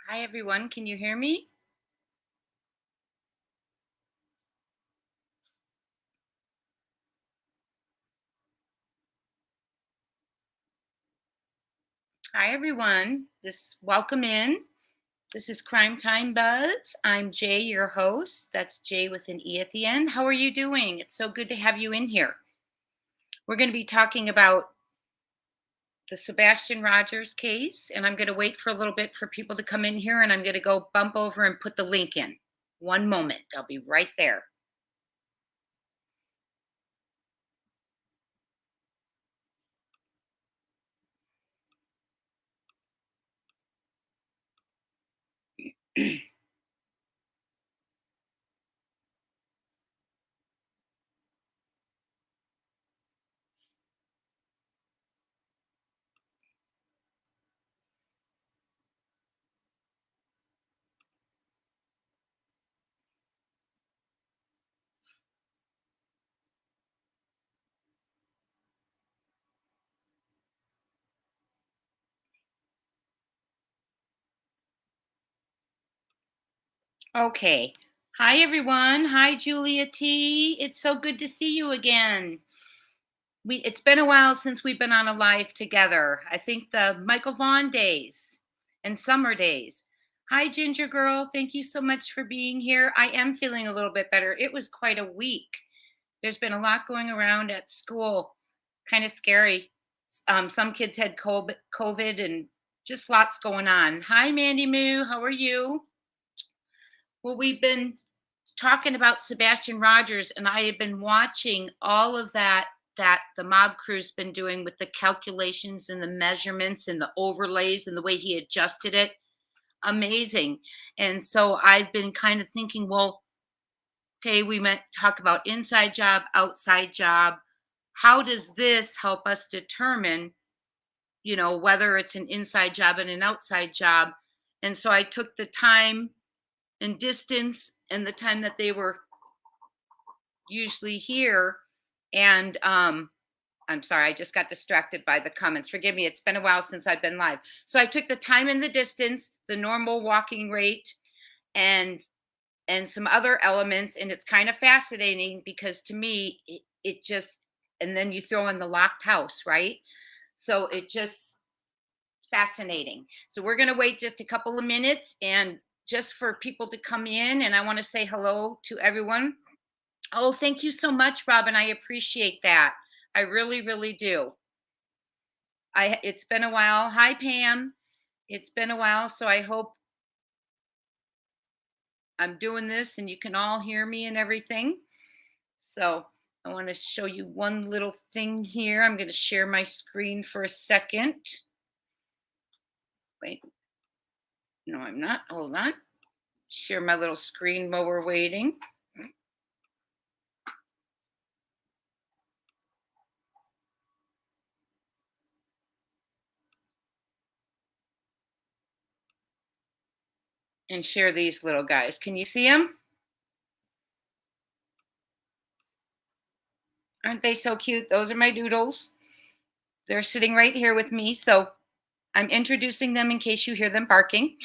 Hi, everyone. Can you hear me? Hi, everyone. Welcome in. This is Crime Time Buzz. I'm Jay, your host. That's Jay with an E at the end. How are you doing? It's so good to have you in here. We're going to be talking about the Sebastian Rogers case, and I'm going to wait for a little bit for people to come in here, and I'm going to go bump over and put the link in. One moment. I'll be right there. Okay. Hi, everyone. Hi, Julia T. It's so good to see you again. It's been a while since we've been on a live together. I think the Michael Vaughn days and summer days. Hi, Ginger Girl. Thank you so much for being here. I am feeling a little bit better. It was quite a week. There's been a lot going around at school. Kind of scary. Some kids had COVID and just lots going on. Hi, Mandy Moo. How are you? Well, we've been talking about Sebastian Rogers, and I have been watching all of that the mob crew's been doing with the calculations and the measurements and the overlays and the way he adjusted it. Amazing. And so I've been kind of thinking, well, okay, we might talk about inside job, outside job. How does this help us determine, whether it's an inside job and an outside job? And so I took the time and distance and the time that they were usually here. And I'm sorry, I just got distracted by the comments. Forgive me, it's been a while since I've been live. So I took the time and the distance, the normal walking rate, and some other elements, and it's kind of fascinating because to me, it just, and then you throw in the locked house, right? So it just fascinating. So we're going to wait just a couple of minutes and just for people to come in, and I want to say hello to everyone. Oh, thank you so much, Robin. I appreciate that. I really, really do. It's been a while. Hi, Pam. It's been a while, so I hope I'm doing this and you can all hear me and everything. So I want to show you one little thing here. I'm going to share my screen for a second. Wait. No, I'm not. Hold on. Share my little screen while we're waiting. And share these little guys. Can you see them? Aren't they so cute? Those are my doodles. They're sitting right here with me. So I'm introducing them in case you hear them barking.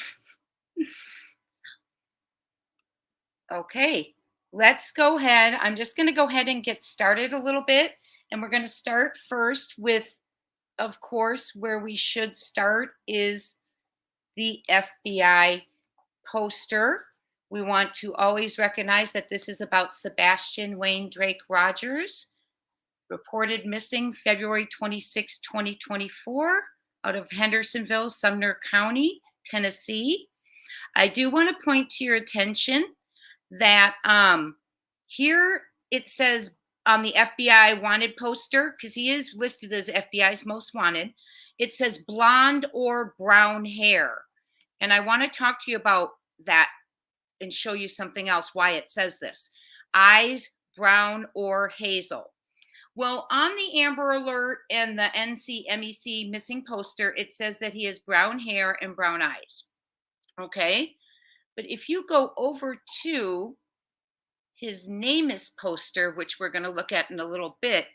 Okay, let's go ahead. I'm just going to go ahead and get started a little bit. And we're going to start first with, of course, where we should start is the FBI poster. We want to always recognize that this is about Sebastian Wayne Drake Rogers, reported missing February 26, 2024, out of Hendersonville, Sumner County, Tennessee. I do want to point to your attention that here it says on the FBI wanted poster, because he is listed as FBI's most wanted, it says blonde or brown hair. And I want to talk to you about that and show you something else why it says this. Eyes, brown or hazel. Well, on the Amber Alert and the NCMEC missing poster, it says that he has brown hair and brown eyes. Okay. But if you go over to his NamUs poster, which we're going to look at in a little bit,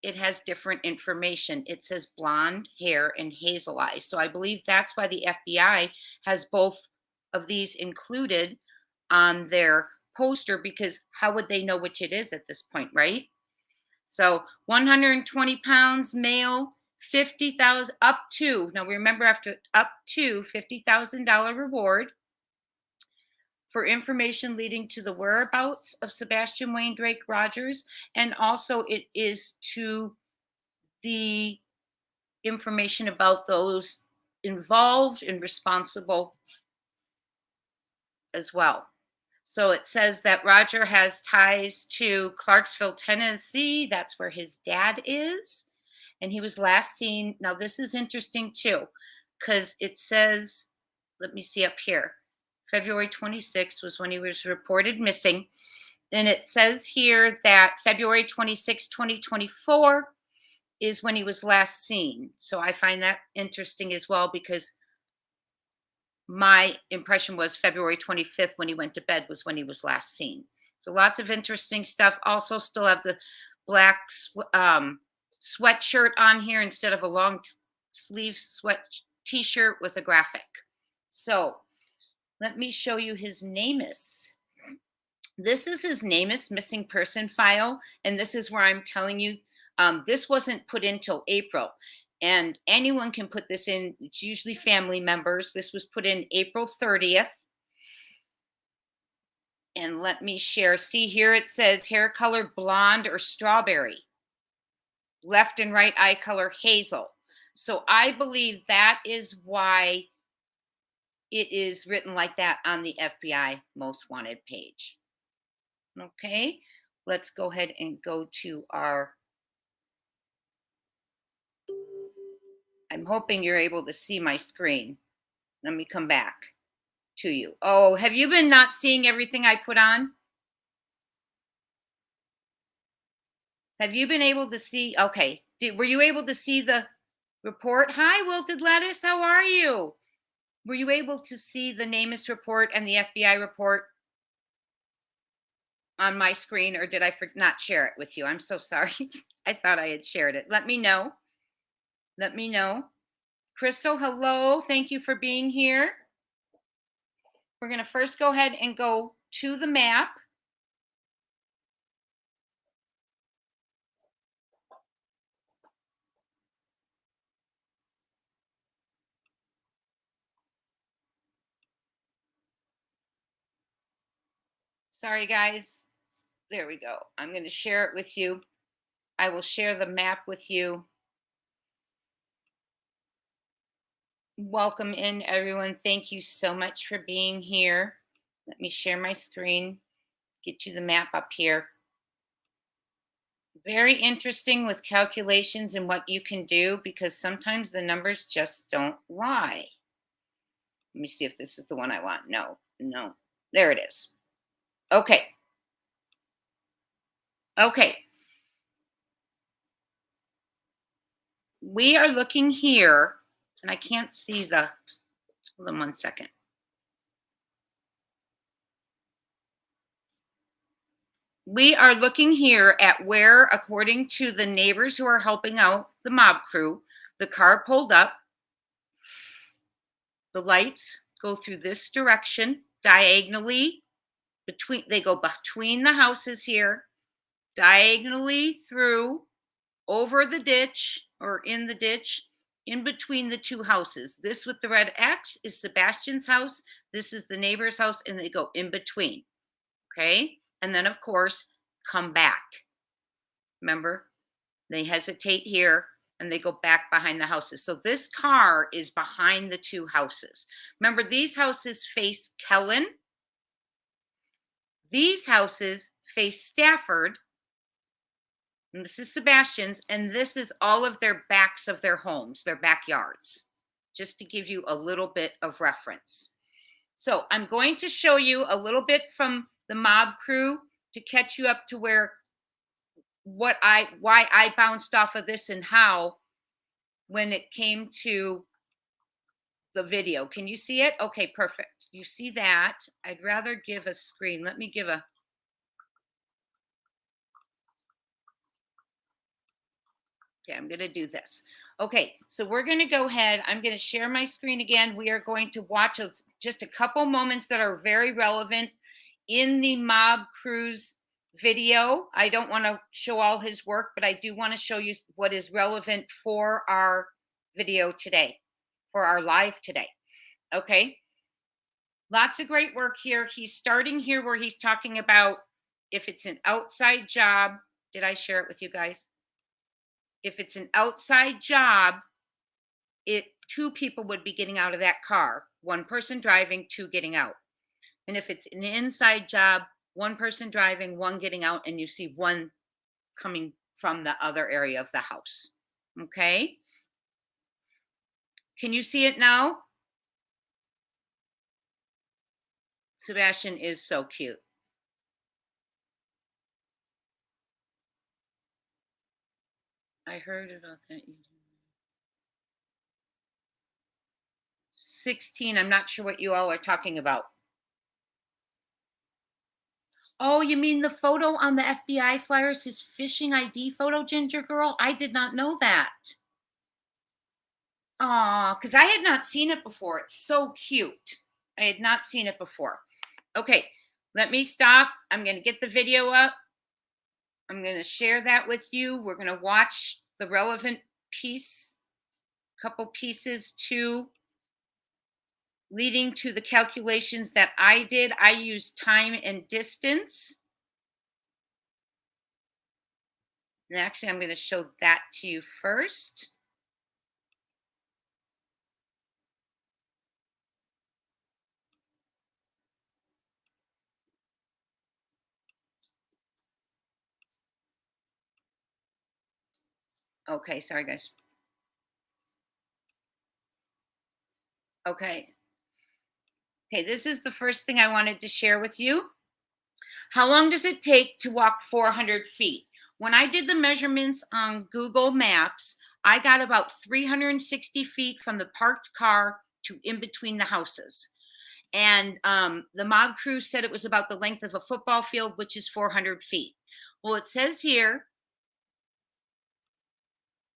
it has different information. It says blonde hair and hazel eyes. So I believe that's why the FBI has both of these included on their poster, because how would they know which it is at this point, right? So 120 pounds, male, 50,000 up to, now remember, after up to $50,000 reward for information leading to the whereabouts of Sebastian Wayne Drake Rogers. And also it is to the information about those involved and responsible as well. So it says that Roger has ties to Clarksville, Tennessee. That's where his dad is. And he was last seen. Now, this is interesting too, because it says, let me see up here, February 26th was when he was reported missing. And it says here that February 26, 2024 is when he was last seen. So I find that interesting as well, because my impression was February 25th, when he went to bed, was when he was last seen. So lots of interesting stuff. Also, still have the black sweatshirt on here instead of a long sleeve sweat t-shirt with a graphic. So let me show you his NamUs. This is his NamUs missing person file, and this is where I'm telling you this wasn't put in till April. And anyone can put this in. It's usually family members. This was put in April 30th. And let me share. See here, it says hair color blonde or strawberry. Left and right eye color hazel. So I believe that is why it is written like that on the FBI most wanted page. Okay, let's go ahead and go to our, I'm hoping you're able to see my screen. Let me come back to you. Oh, have you been not seeing everything I put on? Have you been able to see? Okay. Were you able to see the report? Hi, Wilted Lettuce. How are you? Were you able to see the NamUs report and the FBI report on my screen, or did I not share it with you? I'm so sorry. I thought I had shared it. Let me know. Let me know. Crystal, hello. Thank you for being here. We're going to first go ahead and go to the map. Sorry, guys. There we go. I'm going to share it with you. I will share the map with you. Welcome in, everyone. Thank you so much for being here. Let me share my screen, get you the map up here. Very interesting with calculations and what you can do, because sometimes the numbers just don't lie. Let me see if this is the one I want. No. There it is. Okay. We are looking here, and I can't see the, hold on one second. We are looking here at where, according to the neighbors who are helping out the mob crew, the car pulled up. The lights go through this direction diagonally they go between the houses here, diagonally through, over the ditch, or in the ditch, in between the two houses. This with the red X is Sebastian's house. This is the neighbor's house, and they go in between. Okay. And then, of course, come back. Remember, they hesitate here and they go back behind the houses. So this car is behind the two houses. Remember, these houses face Kellen. These houses face Stafford. And this is Sebastian's. And this is all of their backs of their homes, their backyards, just to give you a little bit of reference. So I'm going to show you a little bit from the mob crew to catch you up to why I bounced off of this and how when it came to the video. Can you see it? Okay, perfect. You see that? I'd rather give a screen. Let me give a, okay, I'm going to do this. Okay, so we're going to go ahead. I'm going to share my screen again. We are going to watch just a couple moments that are very relevant in the Mob Cruise video. I don't want to show all his work, but I do want to show you what is relevant for our video today, for our live today. Okay, lots of great work here. He's starting here where he's talking about if it's an outside job. Did I share it with you guys? If it's an outside job, two people would be getting out of that car, one person driving, two getting out. And if it's an inside job, one person driving, one getting out, and you see one coming from the other area of the house. Okay, can you see it now? Sebastian is so cute. I heard about that. 16, I'm not sure what you all are talking about. Oh, you mean the photo on the FBI flyers, his fishing ID photo, Ginger Girl? I did not know that. Aw, because I had not seen it before. It's so cute. I had not seen it before. Okay, let me stop. I'm going to get the video up. I'm going to share that with you. We're going to watch the relevant piece, couple pieces to leading to the calculations that I did. I used time and distance. And actually, I'm going to show that to you first. Okay, sorry, guys. Okay. Okay, this is the first thing I wanted to share with you. How long does it take to walk 400 feet? When I did the measurements on Google Maps, I got about 360 feet from the parked car to in between the houses. And the mob crew said it was about the length of a football field, which is 400 feet. Well, it says here,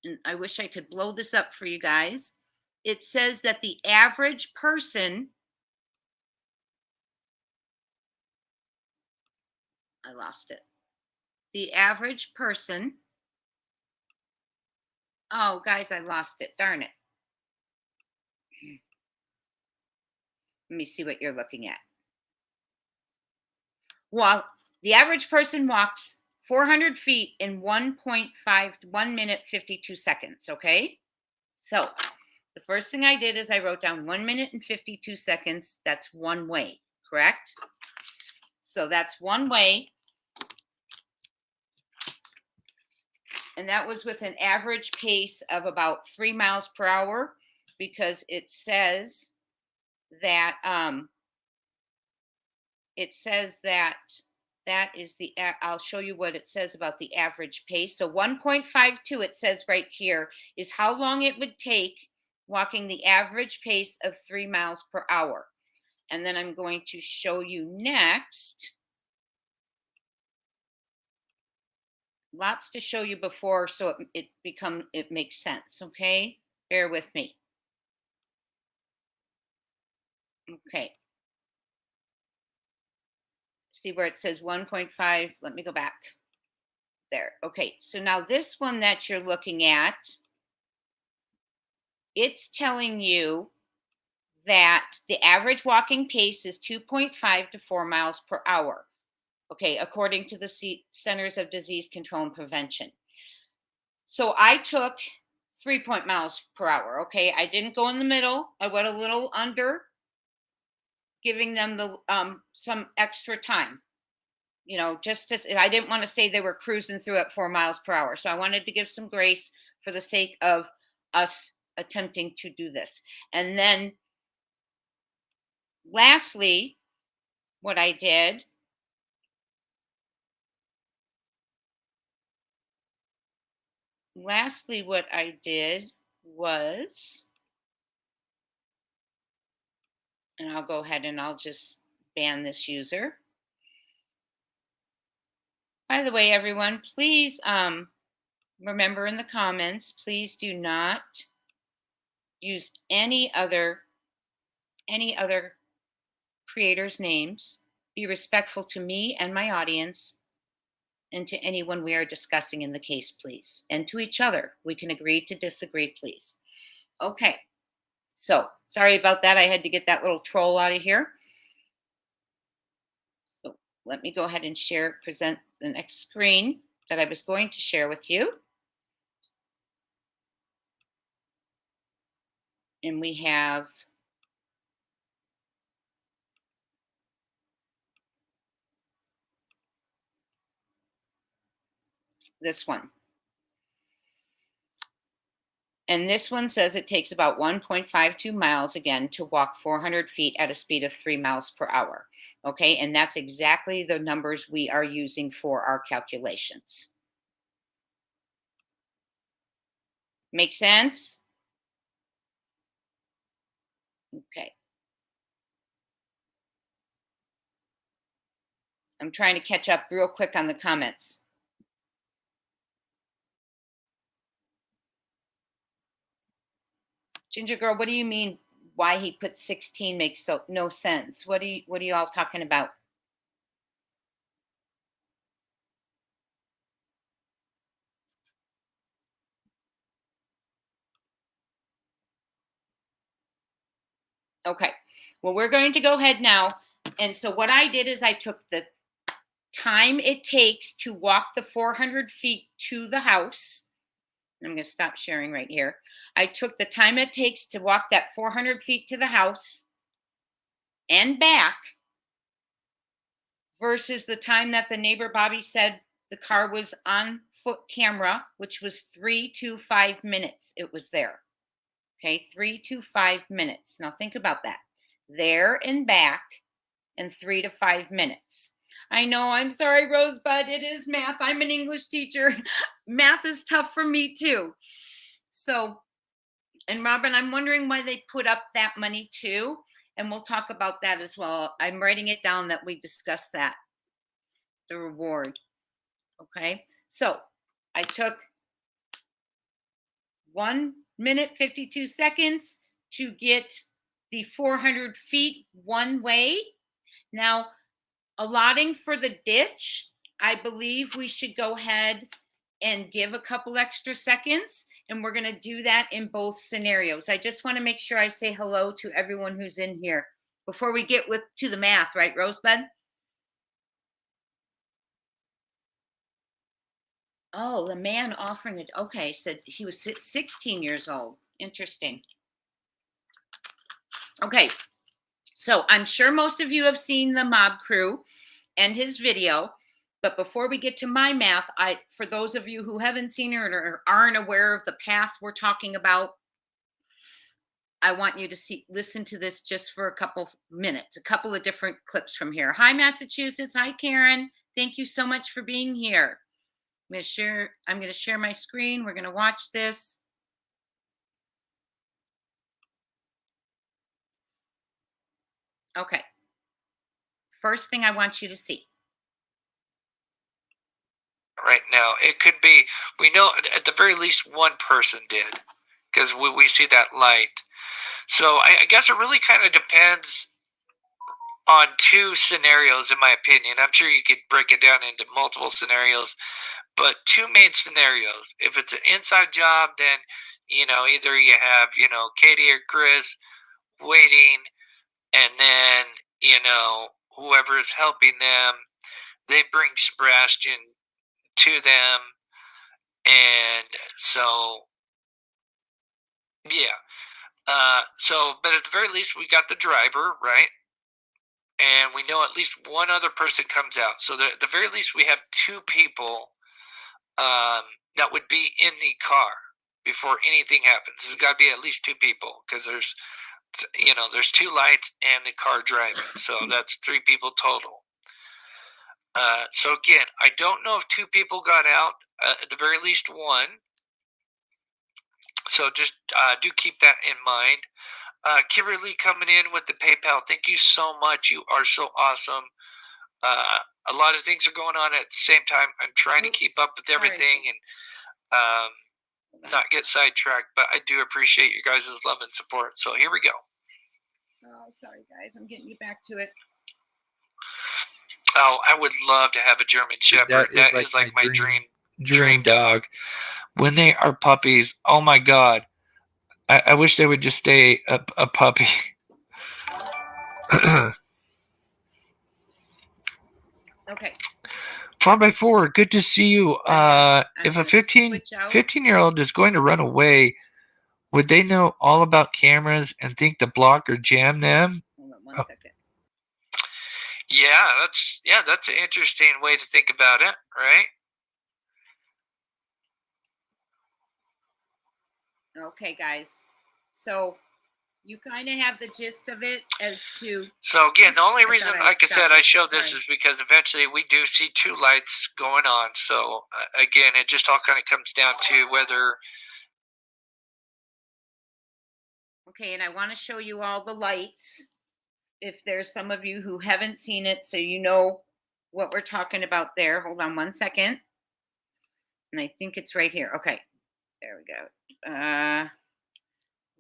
and I wish I could blow this up for you guys. It says that the average person, I lost it. The average person, oh, guys, I lost it. Darn it. Let me see what you're looking at. Well, the average person walks 400 feet in 1 minute, 52 seconds. Okay. So the first thing I did is I wrote down 1 minute and 52 seconds. That's one way, correct? So that's one way. And that was with an average pace of about 3 miles per hour, because it says that that is the, I'll show you what it says about the average pace. So 1.52, it says right here, is how long it would take walking the average pace of 3 miles per hour. And then I'm going to show you next. Lots to show you before, so it makes sense. Okay, bear with me. Okay, see where it says 1.5. Let me go back there. Okay, so now this one that you're looking at, it's telling you that the average walking pace is 2.5 to 4 miles per hour. Okay, according to the Centers of Disease Control and Prevention. So I took 3 miles per hour. Okay, I didn't go in the middle. I went a little under, giving them the some extra time. You know, I didn't want to say they were cruising through at 4 miles per hour. So I wanted to give some grace for the sake of us attempting to do this. And then lastly, what I did was, and I'll go ahead and I'll just ban this user. By the way, everyone, please remember in the comments, please do not use any other creators' names. Be respectful to me and my audience and to anyone we are discussing in the case, please. And to each other. We can agree to disagree, please. Okay. So, sorry about that. I had to get that little troll out of here. So, let me go ahead and present the next screen that I was going to share with you. And we have this one. And this one says it takes about 1.52 miles again to walk 400 feet at a speed of 3 miles per hour. Okay, and that's exactly the numbers we are using for our calculations. Make sense? Okay. I'm trying to catch up real quick on the comments. Ginger girl, what do you mean why he put 16 makes no sense? What are you all talking about? Okay. Well, we're going to go ahead now. And so what I did is I took the time it takes to walk the 400 feet to the house. I'm going to stop sharing right here. I took the time it takes to walk that 400 feet to the house and back versus the time that the neighbor Bobby said the car was on foot camera, which was 3 to 5 minutes. It was there. Okay, 3 to 5 minutes. Now think about that. There and back in 3 to 5 minutes. I know, I'm sorry, Rosebud. It is math. I'm an English teacher. Math is tough for me too. So, and Robin, I'm wondering why they put up that money too. And we'll talk about that as well. I'm writing it down that we discussed that, the reward. Okay. So I took 1 minute, 52 seconds to get the 400 feet one way. Now, allotting for the ditch, I believe we should go ahead and give a couple extra seconds. And we're going to do that in both scenarios. I just want to make sure I say hello to everyone who's in here before we get to the math, right, Rosebud? Oh, the man offering it. Okay, said he was 16 years old. Interesting. Okay, so I'm sure most of you have seen the Mob Crew and his video. But before we get to my math, for those of you who haven't seen it or aren't aware of the path we're talking about, I want you to listen to this just for a couple minutes, a couple of different clips from here. Hi, Massachusetts. Hi, Karen. Thank you so much for being here. I'm going to share my screen. We're going to watch this. Okay. First thing I want you to see. Right now, it could be, we know at the very least one person did, because we see that light. So I guess it really kind of depends on two scenarios, in my opinion. I'm sure you could break it down into multiple scenarios, but two main scenarios. If it's an inside job, then, either you have, Katie or Chris waiting, and then, whoever is helping them, they bring Sebastian to them. And so, yeah. But at the very least, we got the driver, right? And we know at least one other person comes out. So at the very least, we have two people that would be in the car before anything happens. There's got to be at least two people, because there's two lights and the car driving. So that's three people total. So again, I don't know if two people got out, at the very least one. So just do keep that in mind. Kimberly coming in with the PayPal. Thank you so much. You are so awesome. A lot of things are going on at the same time. I'm trying to keep up with everything, and not get sidetracked, but I do appreciate you guys' love and support. So here we go. Oh, sorry, guys. I'm getting you back to it. Oh, I would love to have a German Shepherd. That is like my dream dog. When they are puppies, oh my God. I wish they would just stay a puppy. Okay. 4x4, good to see you. If a 15-year-old is going to run away, would they know all about cameras and think to block or jam them? Hold on one second. Yeah, that's an interesting way to think about it, right? Okay, guys. So you kind of have the gist of it as to. So again, the only reason, like I said, I show this is because eventually we do see two lights going on. So again, it just all kind of comes down to whether. Okay, and I want to show you all the lights. If there's some of you who haven't seen it, so you know what we're talking about there. Hold on one second. And I think it's right here. Okay, there we go.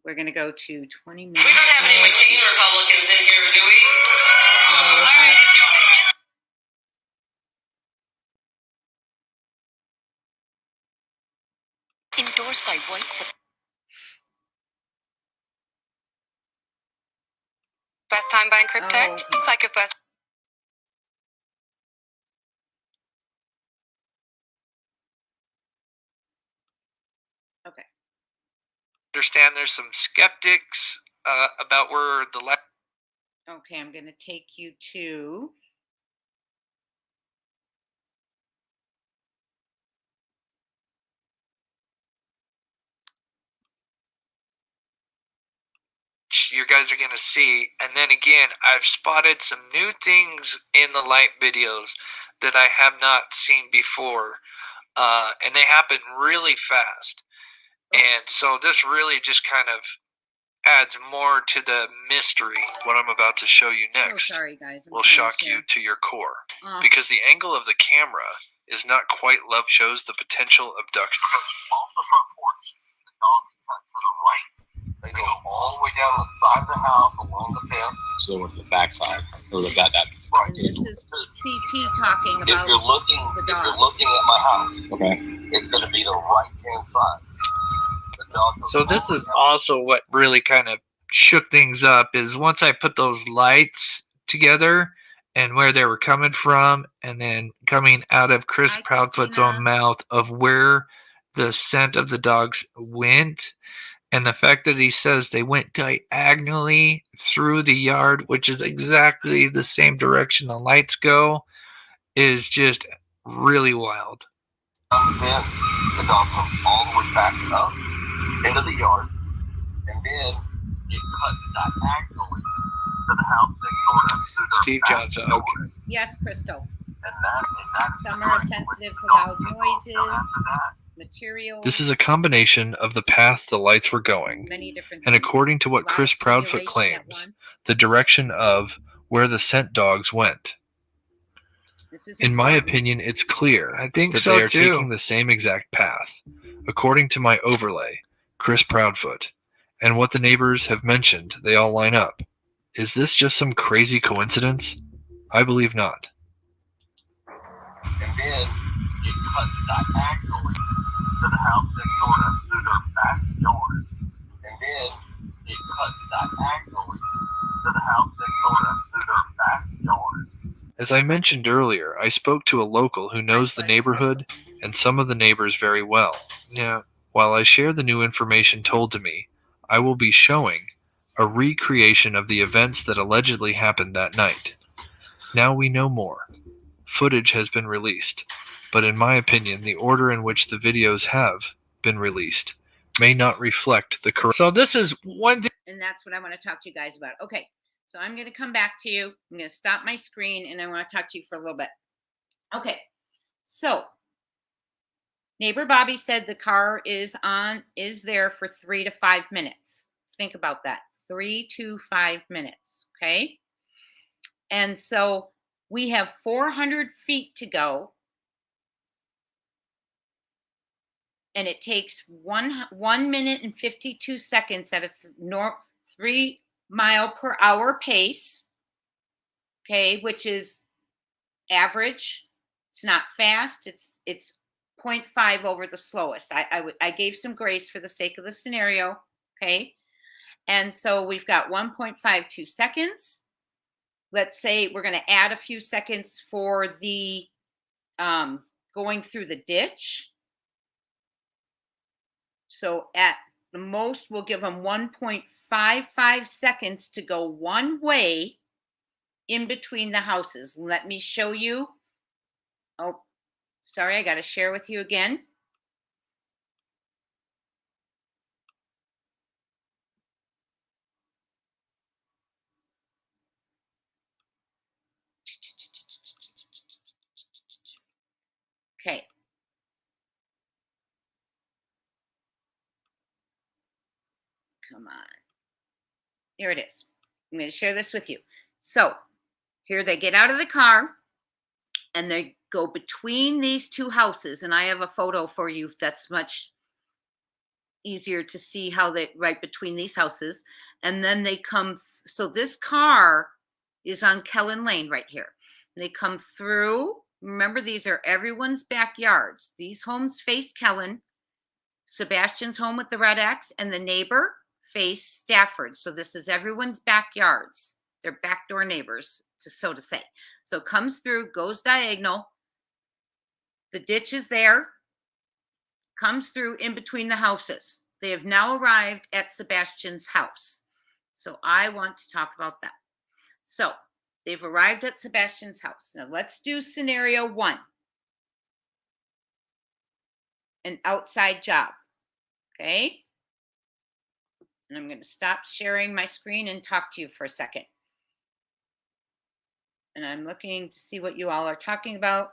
We're going to go to 20 minutes. We don't have any McCain Republicans in here, do we? No, Endorsed by white. Best time buying crypto? Psychopath. Okay. Understand there's some skeptics about where the left. Okay, I'm going to take you to. You guys are going to see. And then again, I've spotted some new things in the light videos that I have not seen before. And they happen really fast. And so this really just kind of adds more to the mystery. What I'm about to show you next will shock you to your core. Because the angle of the camera is not quite level, shows the potential abduction. Off the front porch, the dogs cut to the right. They go all the way down the side of the house, along the fence. So it's the back side, or that right. And this is CP talking about if you're looking at my house, okay, it's going to be the right-hand side. So this is also what really kind of shook things up, is once I put those lights together and where they were coming from, and then coming out of Chris Proudfoot's own mouth of where the scent of the dogs went, and the fact that he says they went diagonally through the yard, which is exactly the same direction the lights go, is just really wild. On the fence, the dog comes all the way back up into the yard, and then it cuts diagonally to the house next door. Steve Johnson. Okay. Yes, Crystal. And that's some are sensitive to loud noises, materials. This is a combination of the path the lights were going, many different and things. according to what Chris Proudfoot claims, the direction of where the scent dogs went. In my opinion, it's clear that they are taking the same exact path. According to my overlay, Chris Proudfoot, and what the neighbors have mentioned, they all line up. Is this just some crazy coincidence? I believe not. And then it cuts diagonally to the house next door. That's through their backyard. And then it cuts diagonally to the house next door. That's through their backyard. As I mentioned earlier, I spoke to a local who knows the neighborhood and some of the neighbors very well. Yeah. While I share the new information told to me, I will be showing a recreation of the events that allegedly happened that night. Now we know more. Footage has been released, but in my opinion, the order in which the videos have been released may not reflect the correct. So this is one thing. And that's what I want to talk to you guys about. Okay, so I'm going to come back to you. I'm going to stop my screen, and I want to talk to you for a little bit. Okay, so neighbor Bobby said the car is there for 3 to 5 minutes. Think about that, 3 to 5 minutes, okay? And so we have 400 feet to go. and it takes 1 minute and 52 seconds at a 3 mile per hour pace. Okay, which is average. It's not fast. It's 0.5 over the slowest. I gave some grace for the sake of the scenario. Okay, and so we've got 1.52 seconds. Let's say we're going to add a few seconds for the going through the ditch. So at the most, we'll give them 1.55 seconds to go one way in between the houses. Let me show you. Oh, sorry, I got to share with you again. Okay. Come on. Here it is. I'm going to share this with you. So here they get out of the car and they go between these two houses. And I have a photo for you that's much easier to see how they right between these houses. And then they come. So this car is on Kellen Lane right here. They come through. Remember, these are everyone's backyards. These homes face Kellen. Sebastian's home with the red X and the neighbor face Stafford. So this is everyone's backyards. They're backdoor neighbors, so to say. So it comes through, goes diagonal. The ditch is there, comes through in between the houses. They have now arrived at Sebastian's house. So I want to talk about that. So they've arrived at Sebastian's house. Now let's do scenario 1. An outside job. Okay. And I'm going to stop sharing my screen and talk to you for a second. And I'm looking to see what you all are talking about.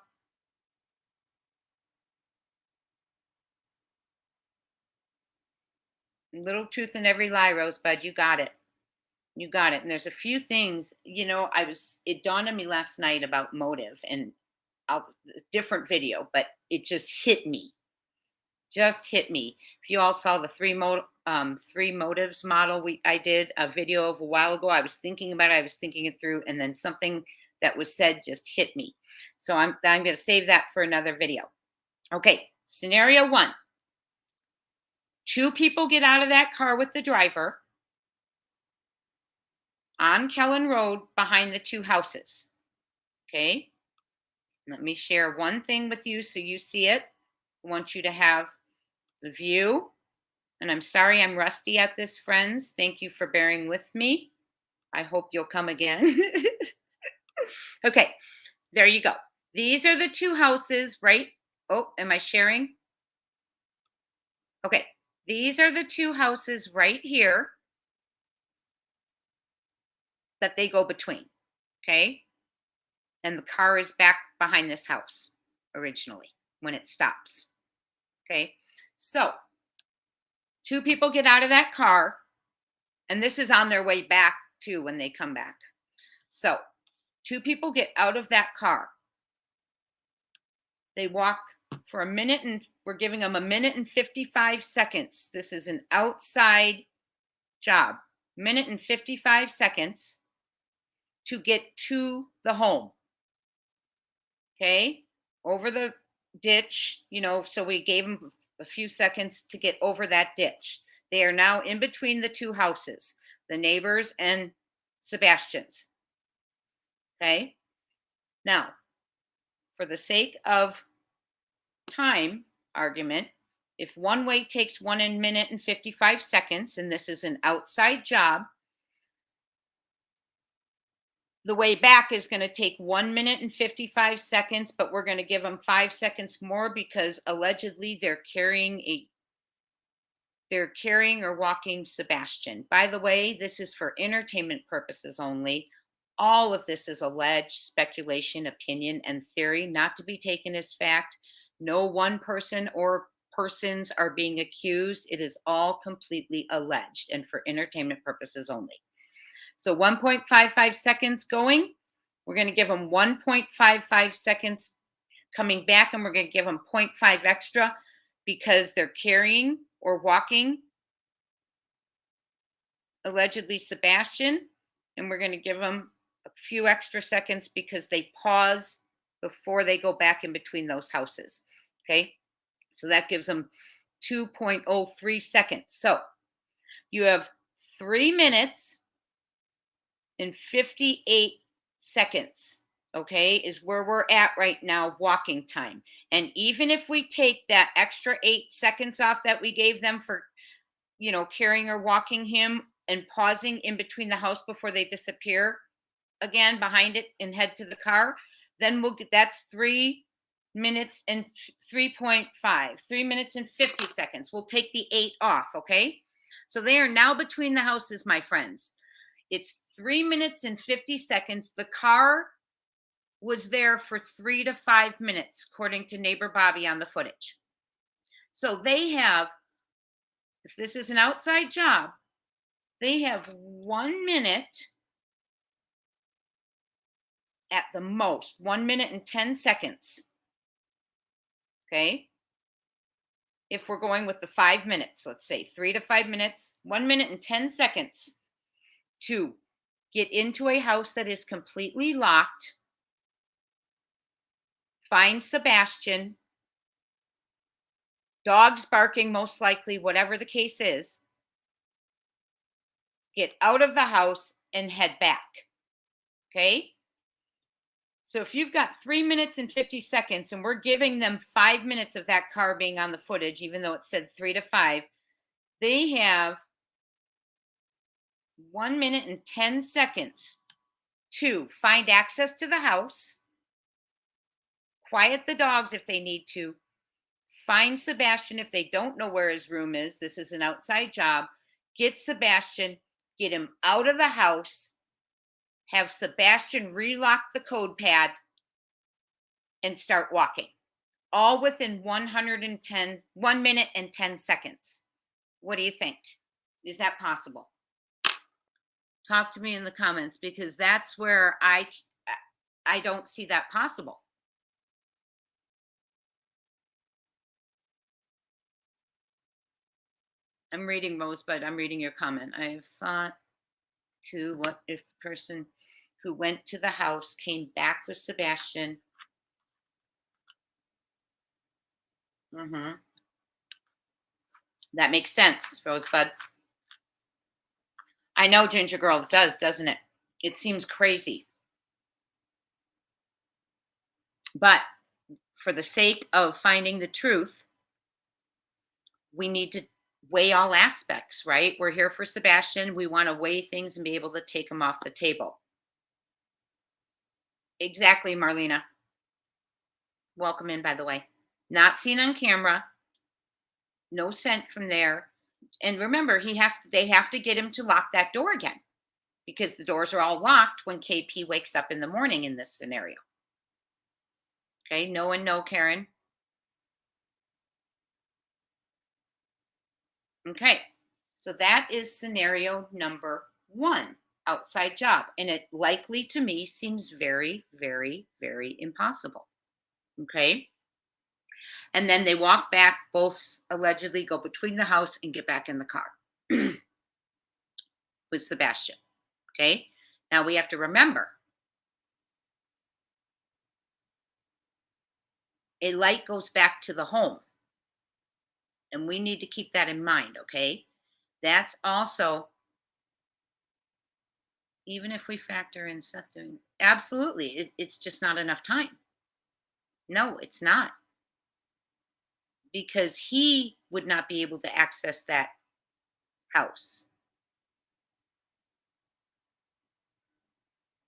Little truth in every lie, Rosebud. You got it. You got it. And there's a few things, it dawned on me last night about motive and a different video, but it just hit me. If you all saw the three motives model I did a video of a while ago, I was thinking about it, I was thinking it through, and then something that was said just hit me. So I'm going to save that for another video. Okay, scenario 1. 2 people get out of that car with the driver on Kellen Road behind the 2 houses. Okay, let me share one thing with you so you see it. I want you to have the view. And I'm sorry I'm rusty at this, friends. Thank you for bearing with me. I hope you'll come again. Okay, there you go. These are the 2 houses, right? Oh, am I sharing? Okay, these are the 2 houses right here that they go between. Okay, and the car is back behind this house originally when it stops. Okay, so 2 people get out of that car, and this is on their way back too when they come back. So 2 people get out of that car. They walk for a minute, and we're giving them 1minute and 55 seconds. This is an outside job. 1minute and 55 seconds to get to the home. Okay, over the ditch, so we gave them a few seconds to get over that ditch. They are now in between the 2 houses, the neighbors and Sebastian's. Okay, now for the sake of time argument, if one way takes 1 minute and 55 seconds, and this is an outside job, the way back is going to take 1 minute and 55 seconds, but we're going to give them 5 seconds more because allegedly they're carrying or walking Sebastian. By the way, this is for entertainment purposes only. All of this is alleged speculation, opinion, and theory, not to be taken as fact. No one person or persons are being accused. It is all completely alleged and for entertainment purposes only. So 1.55 seconds going. We're going to give them 1.55 seconds coming back, and we're going to give them 0.5 extra because they're carrying or walking allegedly Sebastian, and we're going to give them a few extra seconds because they pause before they go back in between those houses. Okay, so that gives them 2.03 seconds. So you have 3 minutes and 58 seconds, okay, is where we're at right now, walking time. And even if we take that extra 8 seconds off that we gave them for, carrying or walking him and pausing in between the house before they disappear again behind it and head to the car, then we'll get, that's 3 minutes and 3.5, 3 minutes and 50 seconds. We'll take the 8 off, okay? So they are now between the houses, my friends. It's 3 minutes and 50 seconds. The car was there for 3 to 5 minutes, according to neighbor Bobby on the footage. So they have, if this is an outside job, they have 1 minute at the most, 1 minute and 10 seconds. Okay. If we're going with the 5 minutes, let's say 3 to 5 minutes, 1 minute and 10 seconds to get into a house that is completely locked, find Sebastian, dogs barking, most likely, whatever the case is, get out of the house and head back. Okay. So if you've got 3 minutes and 50 seconds and we're giving them 5 minutes of that car being on the footage, even though it said 3 to 5, they have 1 minute and 10 seconds to find access to the house, quiet the dogs if they need to, find Sebastian if they don't know where his room is. This is an outside job. Get Sebastian, get him out of the house, have Sebastian relock the code pad, and start walking. All within 1 minute and 10 seconds. What do you think? Is that possible? Talk to me in the comments, because that's where I don't see that possible. I'm reading Rosebud. I'm reading your comment. I have thought too, what if the person who went to the house came back with Sebastian? That makes sense, Rosebud. I know, Ginger Girl, it does, doesn't it? It seems crazy. But for the sake of finding the truth, we need to weigh all aspects, right? We're here for Sebastian. We want to weigh things and be able to take them off the table. Exactly, Marlena. Welcome in, by the way. Not seen on camera. No scent from there. And remember, they have to get him to lock that door again, because the doors are all locked when KP wakes up in the morning in this scenario. Okay, no and no, Karen. Okay, so that is scenario number 1, outside job. And it likely to me seems very, very, very impossible. Okay. And then they walk back, both allegedly go between the house and get back in the car with Sebastian. Okay. Now we have to remember, a light goes back to the home. And we need to keep that in mind, okay? That's also, even if we factor in Seth doing, absolutely, it's just not enough time. No, it's not. Because he would not be able to access that house.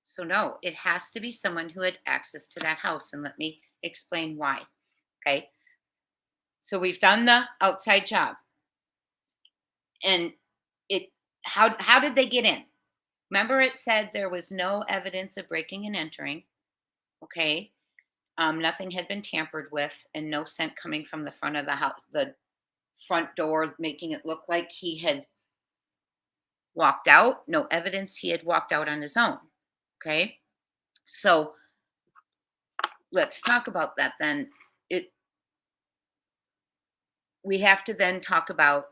So no, it has to be someone who had access to that house. And let me explain why, okay? So we've done the outside job. And how did they get in? Remember, it said there was no evidence of breaking and entering. Okay. Nothing had been tampered with, and no scent coming from the front of the house, the front door, making it look like he had walked out. No evidence he had walked out on his own. Okay. So let's talk about that then. we have to then talk about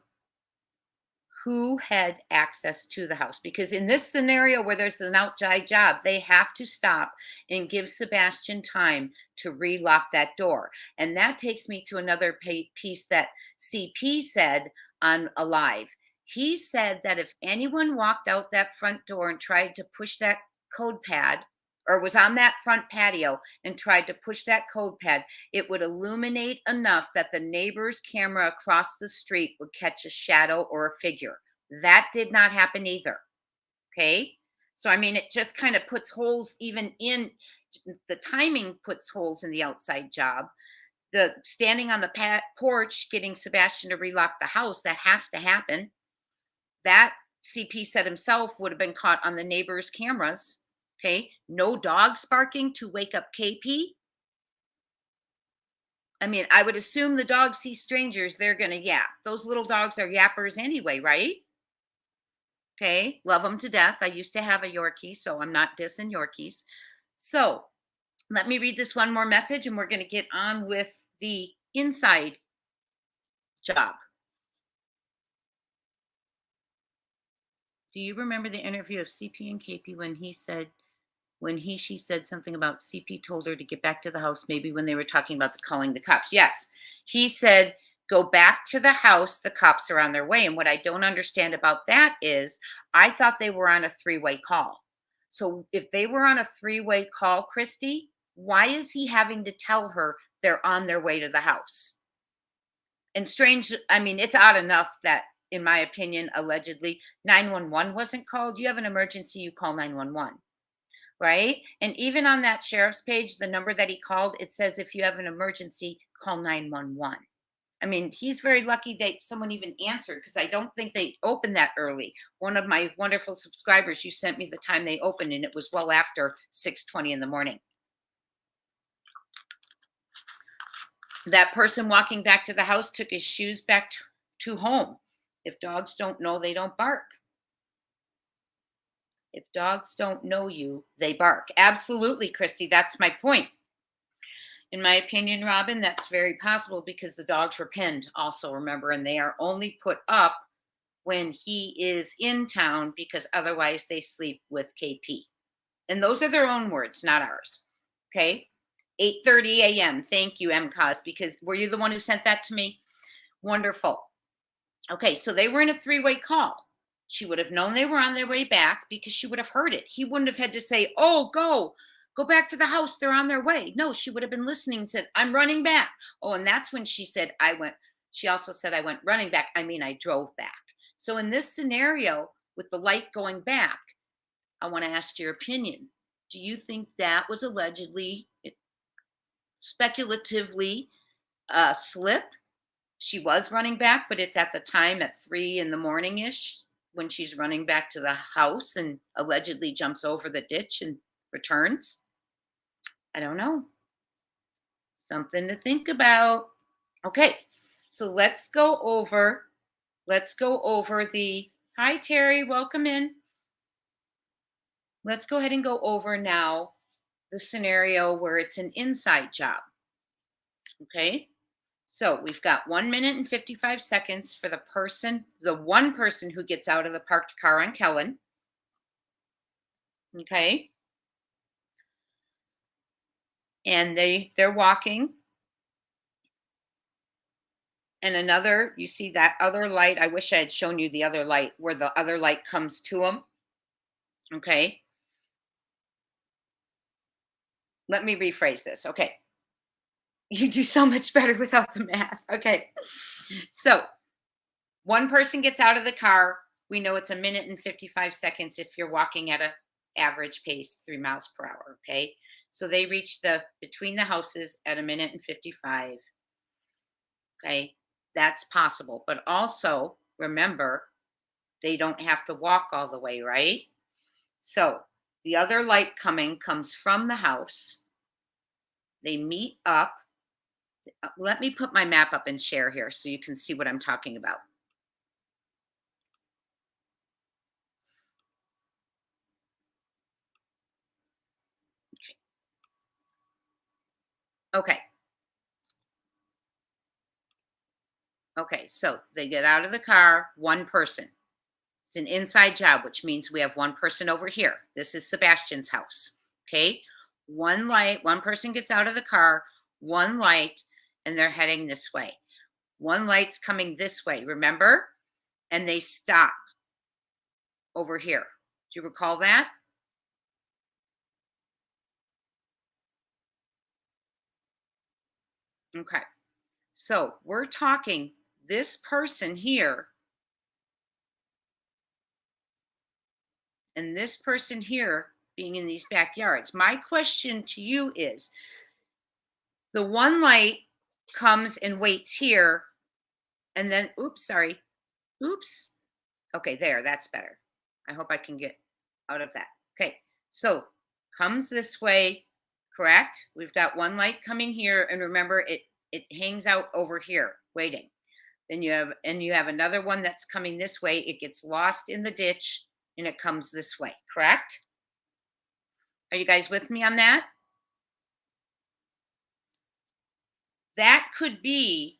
who had access to the house, because in this scenario where there's an outside job, they have to stop and give Sebastian time to relock that door. And that takes me to another piece that CP said on Alive. He said that if anyone walked out that front door and tried to push that code pad, or was on that front patio and tried to push that code pad, it would illuminate enough that the neighbor's camera across the street would catch a shadow or a figure. That did not happen either. Okay. So, I mean, it just kind of puts holes even in the timing, puts holes in the outside job. The standing on the porch, getting Sebastian to relock the house, that has to happen. That CP said himself would have been caught on the neighbor's cameras. Okay. No dogs barking to wake up KP. I mean, I would assume the dogs see strangers, they're going to yap. Those little dogs are yappers anyway, right? Okay. Love them to death. I used to have a Yorkie, so I'm not dissing Yorkies. So let me read this one more message and we're going to get on with the inside job. Do you remember the interview of CP and KP when she said something about CP told her to get back to the house, maybe when they were talking about calling the cops? Yes. He said, go back to the house. The cops are on their way. And what I don't understand about that is I thought they were on a three-way call. So if they were on a three-way call, Christy, why is he having to tell her they're on their way to the house? And strange, I mean, it's odd enough that, in my opinion, allegedly 911 wasn't called. You have an emergency, you call 911. Right? And even on that sheriff's page, the number that he called, it says if you have an emergency, call 911. I mean, he's very lucky that someone even answered, because I don't think they opened that early. One of my wonderful subscribers, you sent me the time they opened, and it was well after 6:20 in the morning. That person walking back to the house took his shoes back to home. If dogs don't know, they don't bark. If dogs don't know you, they bark. Absolutely, Christy. That's my point. In my opinion, Robin, that's very possible because the dogs were pinned also, remember, and they are only put up when he is in town because otherwise they sleep with KP. And those are their own words, not ours. Okay. 8:30 a.m. Thank you, MCOS, because were you the one who sent that to me? Wonderful. Okay, so they were in a three-way call. She would have known they were on their way back because she would have heard it. He wouldn't have had to say, oh, go back to the house. They're on their way. No, she would have been listening and said, I'm running back. Oh, and that's when she said, she also said, I went running back. I mean, I drove back. So in this scenario, with the light going back, I want to ask your opinion. Do you think that was allegedly, speculatively, a slip? She was running back, but it's at the time at 3 in the morning ish when she's running back to the house and allegedly jumps over the ditch and returns. I don't know. Something to think about. Okay, so let's go over the, hi Terry, welcome in. Let's go ahead and go over now the scenario where it's an inside job. Okay. So we've got 1 minute and 55 seconds for the one person who gets out of the parked car on Kellen. Okay. And they're walking. And you see that other light. I wish I had shown you the other light where the other light comes to them. Okay. Let me rephrase this. Okay. You do so much better without the math. Okay. So one person gets out of the car. We know it's 1 minute and 55 seconds if you're walking at an average pace, 3 miles per hour. Okay. So they reach between the houses at 1 minute and 55. Okay. That's possible. But also remember, they don't have to walk all the way, right? So the other light comes from the house. They meet up. Let me put my map up and share here so you can see what I'm talking about. Okay. Okay, so they get out of the car, one person. It's an inside job, which means we have one person over here. This is Sebastian's house. Okay, one light, one person gets out of the car, one light, and they're heading this way. One light's coming this way, remember? And they stop over here. Do you recall that? Okay. So we're talking this person here and this person here being in these backyards. My question to you is, the one light comes and waits here and then, oops, sorry. Oops. Okay, there, that's better. I hope I can get out of that. Okay, so comes this way, correct? We've got one light coming here, and remember, it hangs out over here, waiting. Then you have another one that's coming this way. It gets lost in the ditch, and it comes this way, correct? Are you guys with me on that? That could be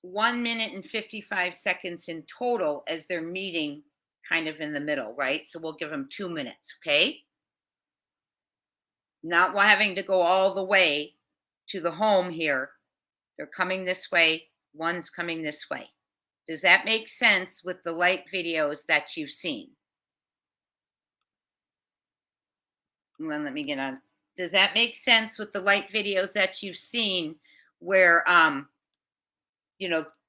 1 minute and 55 seconds in total as they're meeting kind of in the middle, right? So we'll give them 2 minutes, okay? Not having to go all the way to the home here. They're coming this way, one's coming this way. Does that make sense with the light videos that you've seen? And then let me get on. Does that make sense with the light videos that you've seen where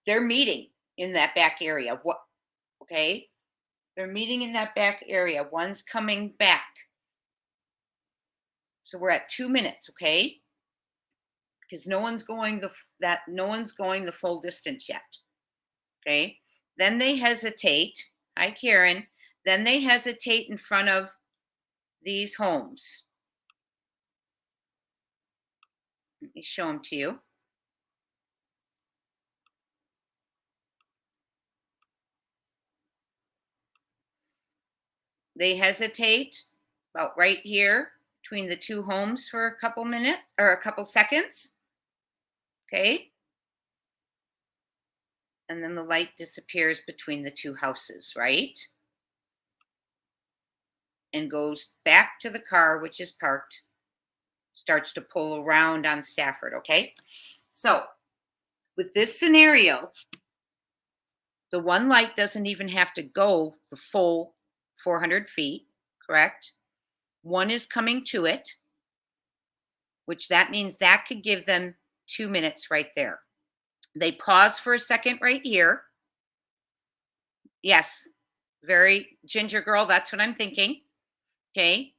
they're meeting in that back area? What okay? They're meeting in that back area. One's coming back. So we're at 2 minutes, okay? Because no one's going the full distance yet. Okay? Then they hesitate. Hi, Karen. Then they hesitate in front of these homes. Let me show them to you. They hesitate about right here between the two homes for a couple minutes or a couple seconds. Okay. And then the light disappears between the two houses, right? And goes back to the car, which is parked, starts to pull around on Stafford, okay? So with this scenario, the one light doesn't even have to go the full 400 feet, correct? One is coming to it, which that means that could give them 2 minutes right there. They pause for a second right here. Yes, very ginger girl, that's what I'm thinking. Okay.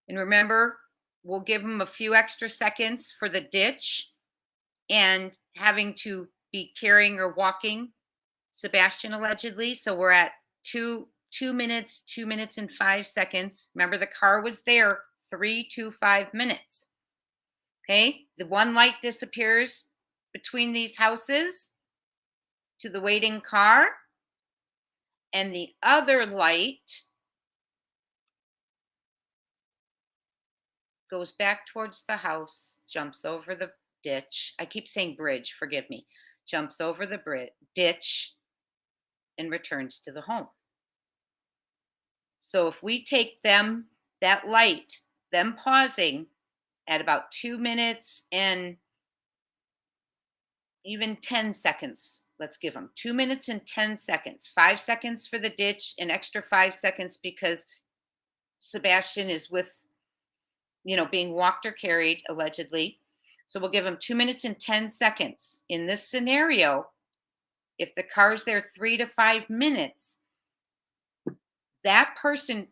And remember, we'll give them a few extra seconds for the ditch and having to be carrying or walking Sebastian allegedly. So we're at 2 minutes, 2 minutes and 5 seconds. Remember, the car was there 3 to 5 minutes. Okay. The one light disappears between these houses to the waiting car, and the other light goes back towards the house, jumps over the ditch. I keep saying bridge, forgive me. Jumps over the ditch and returns to the home. So if we take them, that light, them pausing at about 2 minutes and even 10 seconds, let's give them 2 minutes and 10 seconds, 5 seconds for the ditch, an extra 5 seconds because Sebastian is being walked or carried allegedly. So we'll give them 2 minutes and 10 seconds. In this scenario, if the car's there 3 to 5 minutes, that person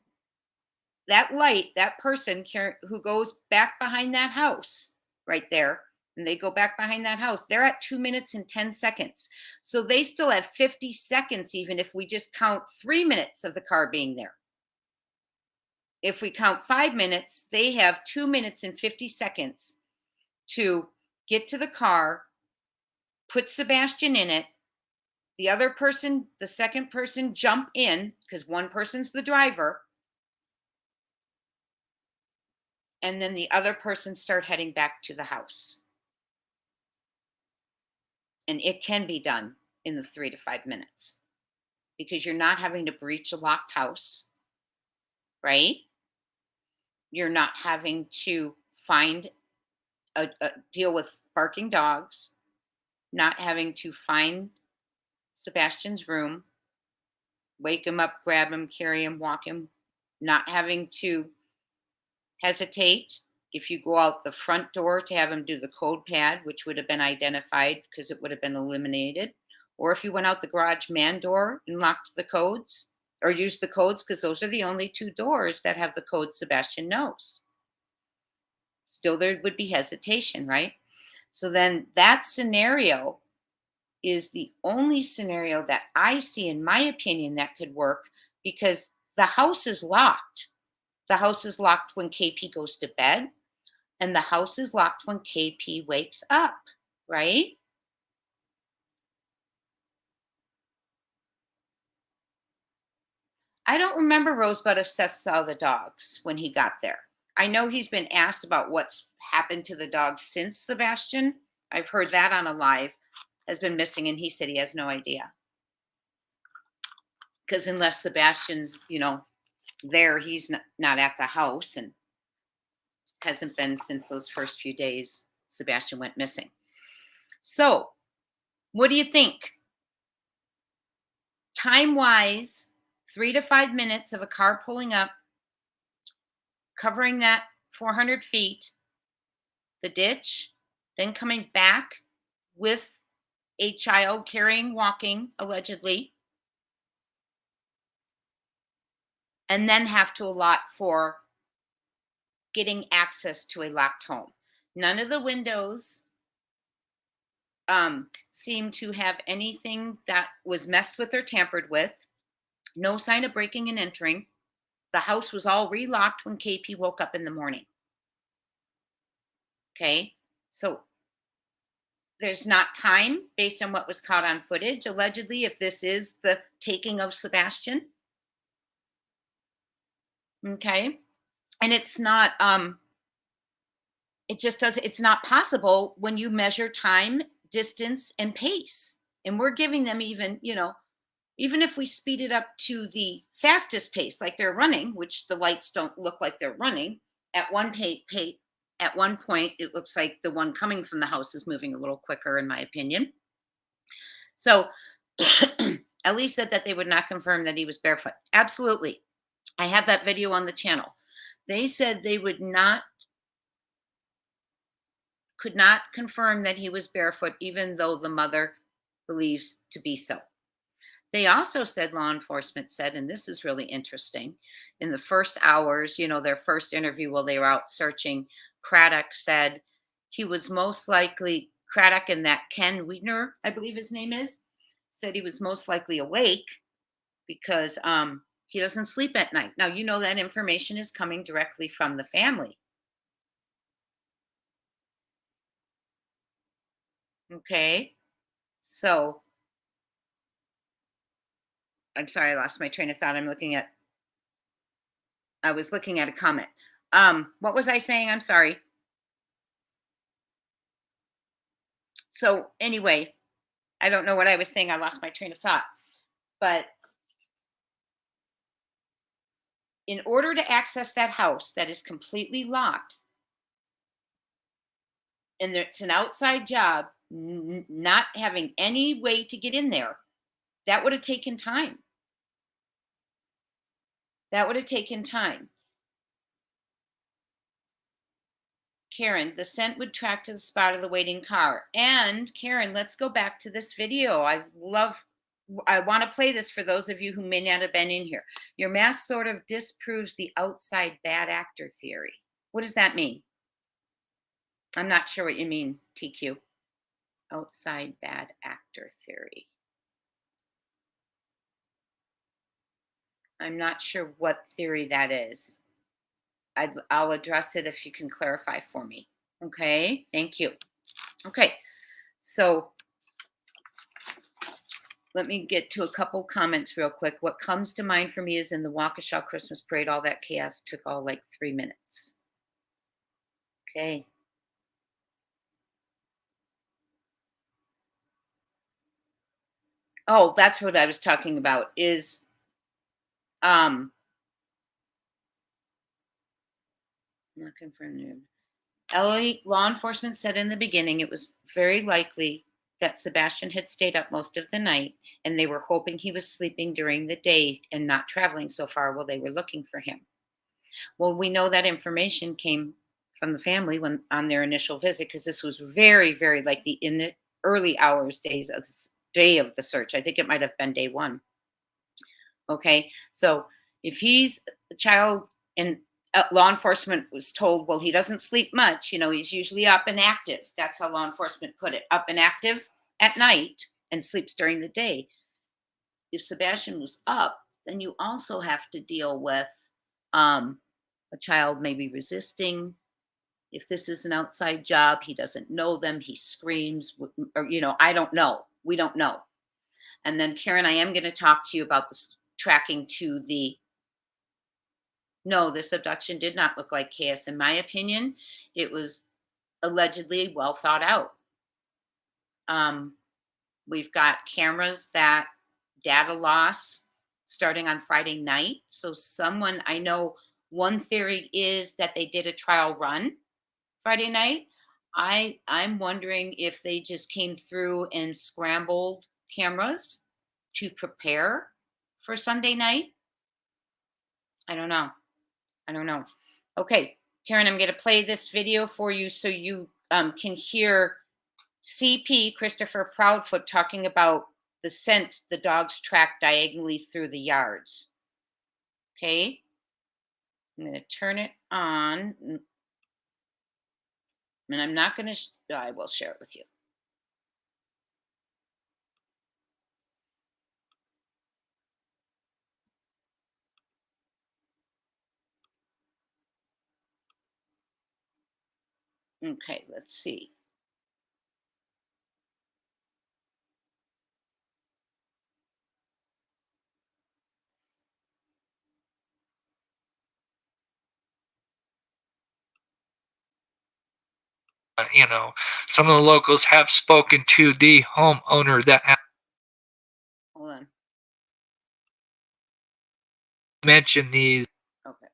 who goes back behind that house right there, and they go back behind that house, they're at 2 minutes and 10 seconds. So they still have 50 seconds, even if we just count 3 minutes of the car being there. If we count 5 minutes, they have 2 minutes and 50 seconds to get to the car, put Sebastian in it. The second person jump in because one person's the driver. And then the other person start heading back to the house. And it can be done in the 3 to 5 minutes because you're not having to breach a locked house, right? You're not having to find a deal with barking dogs, not having to find Sebastian's room, wake him up, grab him, carry him, walk him, not having to hesitate if you go out the front door to have him do the code pad, which would have been identified because it would have been eliminated, or if you went out the garage man door and locked the codes or used the codes, because those are the only two doors that have the code Sebastian knows. Still, there would be hesitation, right? So then that scenario is the only scenario that I see, in my opinion, that could work because the house is locked. The house is locked when KP goes to bed, and the house is locked when KP wakes up, right? I don't remember Rosebud assessed all the dogs when he got there. I know he's been asked about what's happened to the dogs since Sebastian. I've heard that on a live has been missing, and he said he has no idea. Because unless Sebastian's, there, he's not at the house and hasn't been since those first few days Sebastian went missing. So, what do you think? Time wise, 3 to 5 minutes of a car pulling up, covering that 400 feet, the ditch, then coming back with a child carrying, walking, allegedly, and then have to allot for getting access to a locked home. None of the windows seem to have anything that was messed with or tampered with. No sign of breaking and entering. The house was all relocked when KP woke up in the morning. Okay, so there's not time based on what was caught on footage, allegedly, if this is the taking of Sebastian. Okay, and it's not, it's not possible when you measure time, distance, and pace. And we're giving them even, even if we speed it up to the fastest pace, like they're running, which the lights don't look like they're running, at one at one point, it looks like the one coming from the house is moving a little quicker, in my opinion. So Ellie said that they would not confirm that he was barefoot. Absolutely. I have that video on the channel. They said they could not confirm that he was barefoot, even though the mother believes to be so. They also said, law enforcement said, and this is really interesting, in the first hours, their first interview while they were out searching, Craddock said he was most likely, Craddock and that Ken Wiedner, I believe his name is, said he was most likely awake because he doesn't sleep at night. Now, that information is coming directly from the family. Okay, so I'm sorry, I lost my train of thought. I was looking at a comment. What was I saying? I'm sorry. So anyway, I don't know what I was saying. I lost my train of thought. But in order to access that house that is completely locked, and it's an outside job, not having any way to get in there, that would have taken time. That would have taken time. Karen, the scent would track to the spot of the waiting car. And Karen, let's go back to this video. I want to play this for those of you who may not have been in here. Your mask sort of disproves the outside bad actor theory. What does that mean? I'm not sure what you mean, TQ. Outside bad actor theory. I'm not sure what theory that is. I'll address it if you can clarify for me. Okay, thank you. Okay, so let me get to a couple comments real quick. What comes to mind for me is in the Waukesha Christmas parade, all that chaos took all like 3 minutes. Okay. Oh, that's what I was talking about. Is not confirmed. LA law enforcement said in the beginning it was very likely that Sebastian had stayed up most of the night, and they were hoping he was sleeping during the day and not traveling so far while they were looking for him. Well, we know that information came from the family when on their initial visit, because this was very, very like in the early hours, days of day of the search. I think it might have been day one. Okay, so if he's a child and law enforcement was told, well, he doesn't sleep much, he's usually up and active. That's how law enforcement put it, up and active at night and sleeps during the day. If Sebastian was up, then you also have to deal with a child maybe resisting. If this is an outside job, he doesn't know them, he screams, or, I don't know. We don't know. And then, Karen, I am going to talk to you about this tracking to no, this abduction did not look like chaos. In my opinion, it was allegedly well thought out. We've got cameras that data loss starting on Friday night. So I know one theory is that they did a trial run Friday night. I'm wondering if they just came through and scrambled cameras to prepare for Sunday night. I don't know. Okay, Karen, I'm going to play this video for you so you can hear CP Christopher Proudfoot talking about the scent the dogs track diagonally through the yards. Okay, I'm going to turn it on, and I'm not going to. I will share it with you. Okay, let's see. Some of the locals have spoken to the homeowner that Hold on. mentioned these. Okay.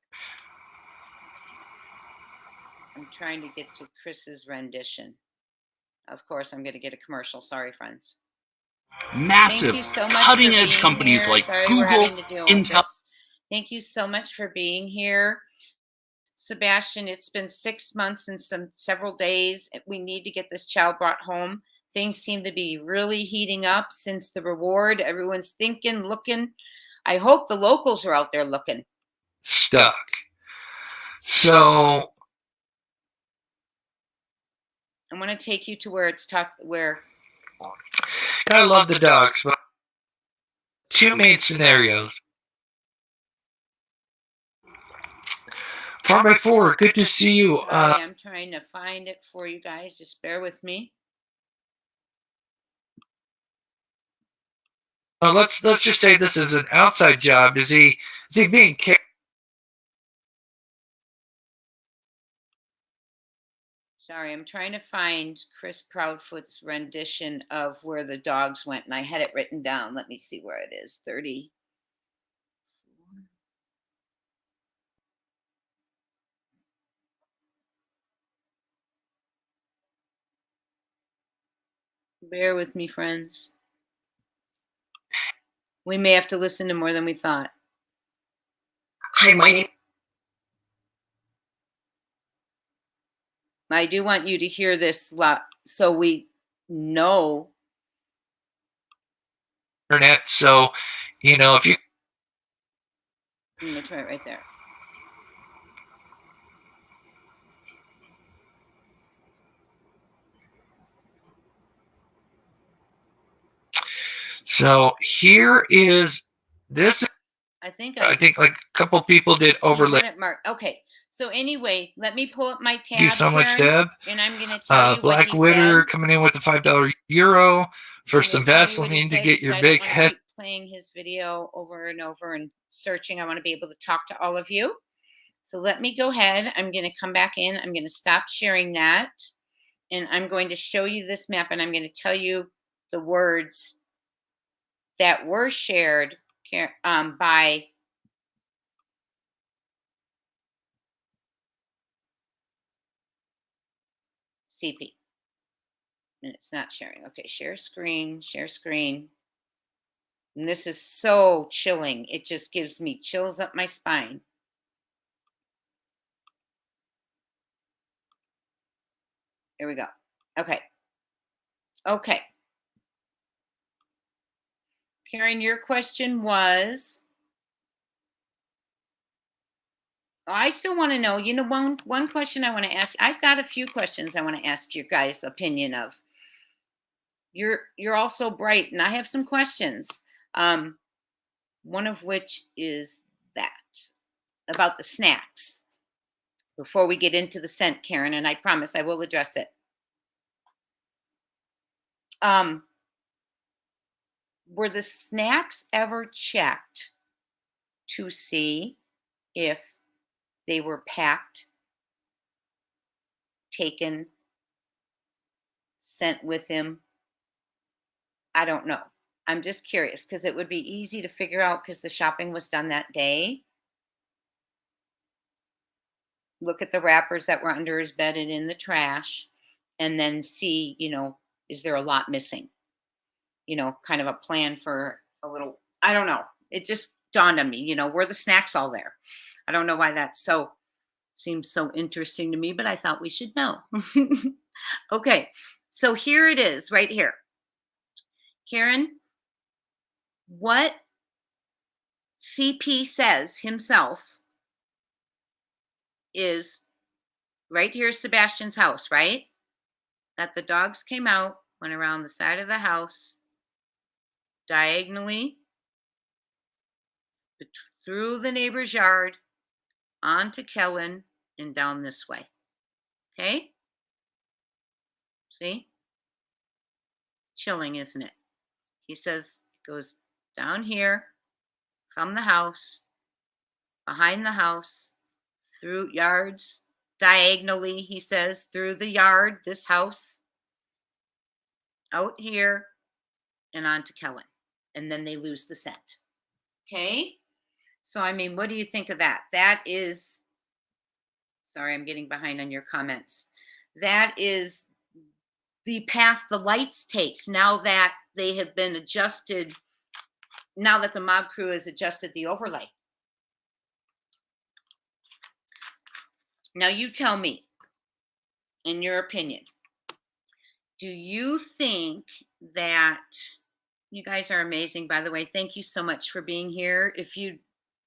I'm trying to get to Chris's rendition. Of course, I'm going to get a commercial. Sorry, friends. Massive, Thank you so much cutting-edge for being companies here. like Sorry, Google, we're having to deal with Intel. this. Thank you so much for being here. Sebastian, it's been 6 months and several days. We need to get this child brought home. Things seem to be really heating up since the reward. Everyone's thinking, looking. I hope the locals are out there looking. Stuck. So I'm going to take you to where it's where. I love the dogs, but two main scenarios. 4x4, good to see you. I'm trying to find it for you guys. Just bear with me. Let's just say this is an outside job. Is he being kicked? Sorry, I'm trying to find Chris Proudfoot's rendition of where the dogs went, and I had it written down. Let me see where it is. 30. Bear with me, friends. We may have to listen to more than we thought. Hi, my name. I do want you to hear this lot so we know. Internet. So, if you. I'm going to try it right there. So here is this. I think like a couple people did overlay. Okay. So anyway, let me pull up my tab. Thank you so much, Karen, Deb. and I'm going to tell you Black what he Witter said. coming in with a $5 euro for some Vaseline to get your big head. Keep playing his video over and over and searching. I want to be able to talk to all of you. So let me go ahead. I'm going to come back in. I'm going to stop sharing that. And I'm going to show you this map, and I'm going to tell you the words that were shared by CP. And it's not sharing. Okay, share screen, share screen. And this is so chilling. It just gives me chills up my spine. Here we go. Okay. Okay. Karen, your question was, I still want to know, one question I want to ask. I've got a few questions I want to ask your guys' opinion of. You're all so bright, and I have some questions. One of which is that about the snacks. Before we get into the scent, Karen, and I promise I will address it. Were the snacks ever checked to see if they were packed, taken, sent with him? I don't know. I'm just curious because it would be easy to figure out because the shopping was done that day. Look at the wrappers that were under his bed and in the trash, and then see, is there a lot missing? Kind of a plan for a little, I don't know. It just dawned on me, were the snacks all there? I don't know why that seems so interesting to me, but I thought we should know. Okay, so here it is right here. Karen, what CP says himself is right here, Sebastian's house, right? That the dogs came out, went around the side of the house, diagonally through the neighbor's yard, onto Kellen, and down this way. Okay? See? Chilling, isn't it? He says it goes down here, from the house, behind the house, through yards, diagonally, he says, through the yard, this house, out here, and onto Kellen. And then they lose the scent. Okay? So, what do you think of that? That is, sorry, I'm getting behind on your comments. That is the path the lights take now that they have been adjusted, now that the mob crew has adjusted the overlay. Now you tell me, in your opinion, do you think that, you guys are amazing, by the way. Thank you so much for being here.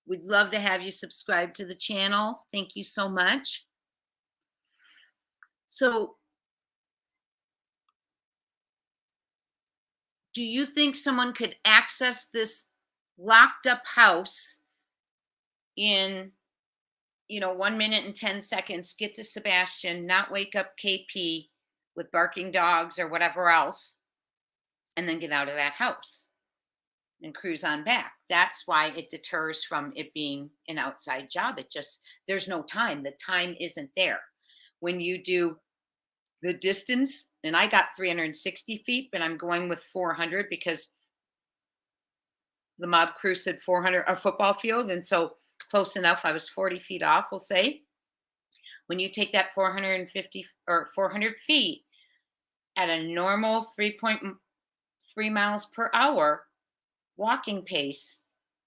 We'd love to have you subscribe to the channel. Thank you so much. So, do you think someone could access this locked up house in 1 minute and 10 seconds, get to Sebastian, not wake up KP with barking dogs or whatever else, and then get out of that house and cruise on back? That's why it deters from it being an outside job. There's no time. The time isn't there. When you do the distance, and I got 360 feet, but I'm going with 400 because the mob crew said 400, a football field, and so close enough. I was 40 feet off, we'll say. When you take that 450 or 400 feet at a normal 3.3 miles per hour walking pace,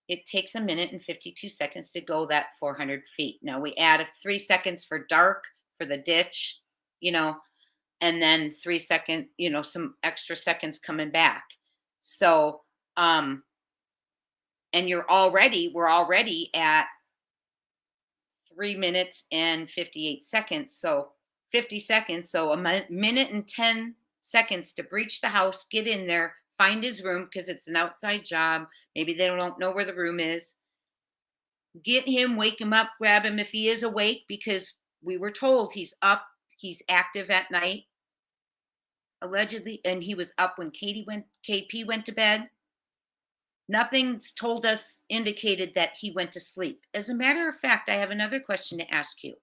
it takes 1 minute and 52 seconds to go that 400 feet. Now we add 3 seconds for dark, for the ditch, and then 3 seconds, some extra seconds coming back. So, and we're already at 3 minutes and 58 seconds. So 50 seconds. So a minute and 10 seconds to breach the house, get in there, find his room because it's an outside job. Maybe they don't know where the room is. Get him, wake him up, grab him if he is awake, because we were told he's up, he's active at night, allegedly, and he was up when KP went to bed. Nothing's indicated that he went to sleep. As a matter of fact, I have another question to ask you.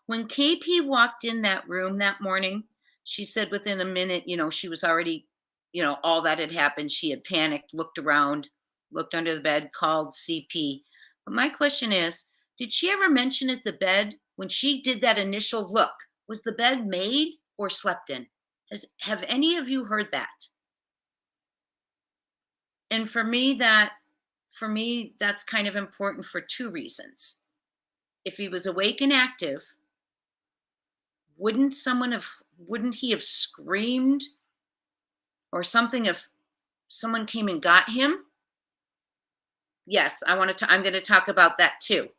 When KP walked in that room that morning, she said within a minute, she was already all that had happened. She had panicked, looked around, looked under the bed, called CP. But my question is, did she ever mention if the bed, when she did that initial look, was the bed made or slept in? Have any of you heard that? And for me, that's kind of important for two reasons. If he was awake and active, wouldn't he have screamed or something if someone came and got him? Yes, I'm going to talk about that too.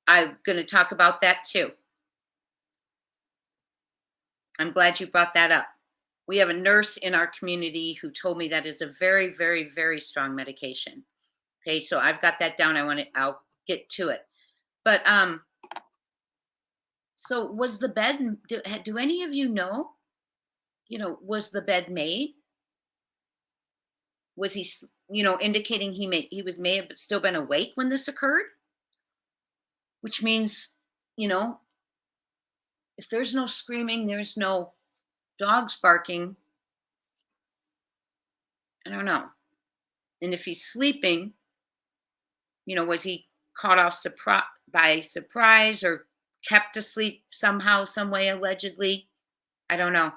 I'm going to talk about that too. I'm glad you brought that up. We have a nurse in our community who told me that is a very, very, very strong medication. Okay, so I've got that down. I'll get to it. But so was the bed, do any of you know, was the bed made? Was he, indicating he may have still been awake when this occurred? Which means, if there's no screaming, there's no dogs barking. I don't know. And if he's sleeping, was he caught off by surprise or kept asleep somehow, some way, allegedly? I don't know.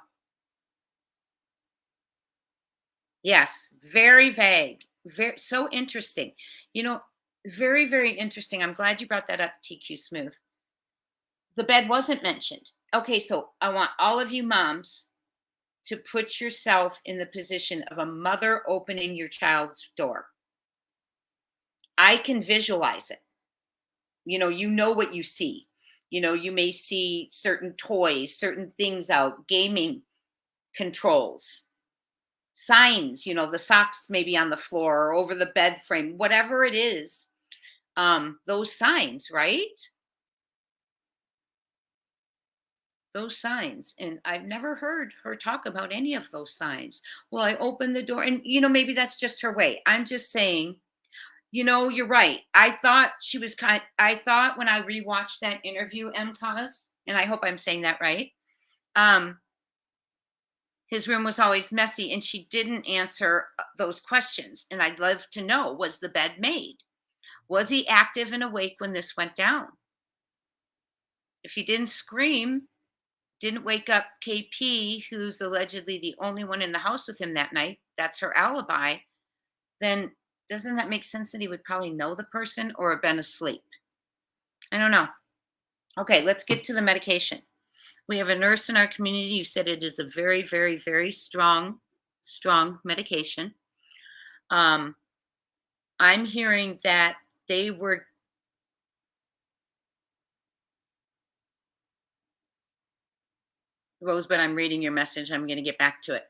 Yes, very vague. Very so interesting. Very, very interesting. I'm glad you brought that up, TQ Smooth. The bed wasn't mentioned. Okay, so I want all of you moms to put yourself in the position of a mother opening your child's door. I can visualize it. You know what you see. You may see certain toys, certain things out, gaming controls, signs, the socks maybe on the floor or over the bed frame, whatever it is, those signs, right? Those signs. And I've never heard her talk about any of those signs. Well, I opened the door and, maybe that's just her way. I'm just saying, you're right. I thought when I rewatched that interview, MCAS, and I hope I'm saying that right. His room was always messy and she didn't answer those questions. And I'd love to know, was the bed made? Was he active and awake when this went down? If he didn't scream, didn't wake up KP, who's allegedly the only one in the house with him that night, that's her alibi, then doesn't that make sense that he would probably know the person or have been asleep? I don't know. Okay, let's get to the medication. We have a nurse in our community who said it is a very, very, very strong medication. I'm hearing that they were Rosebud, I'm reading your message. I'm going to get back to it.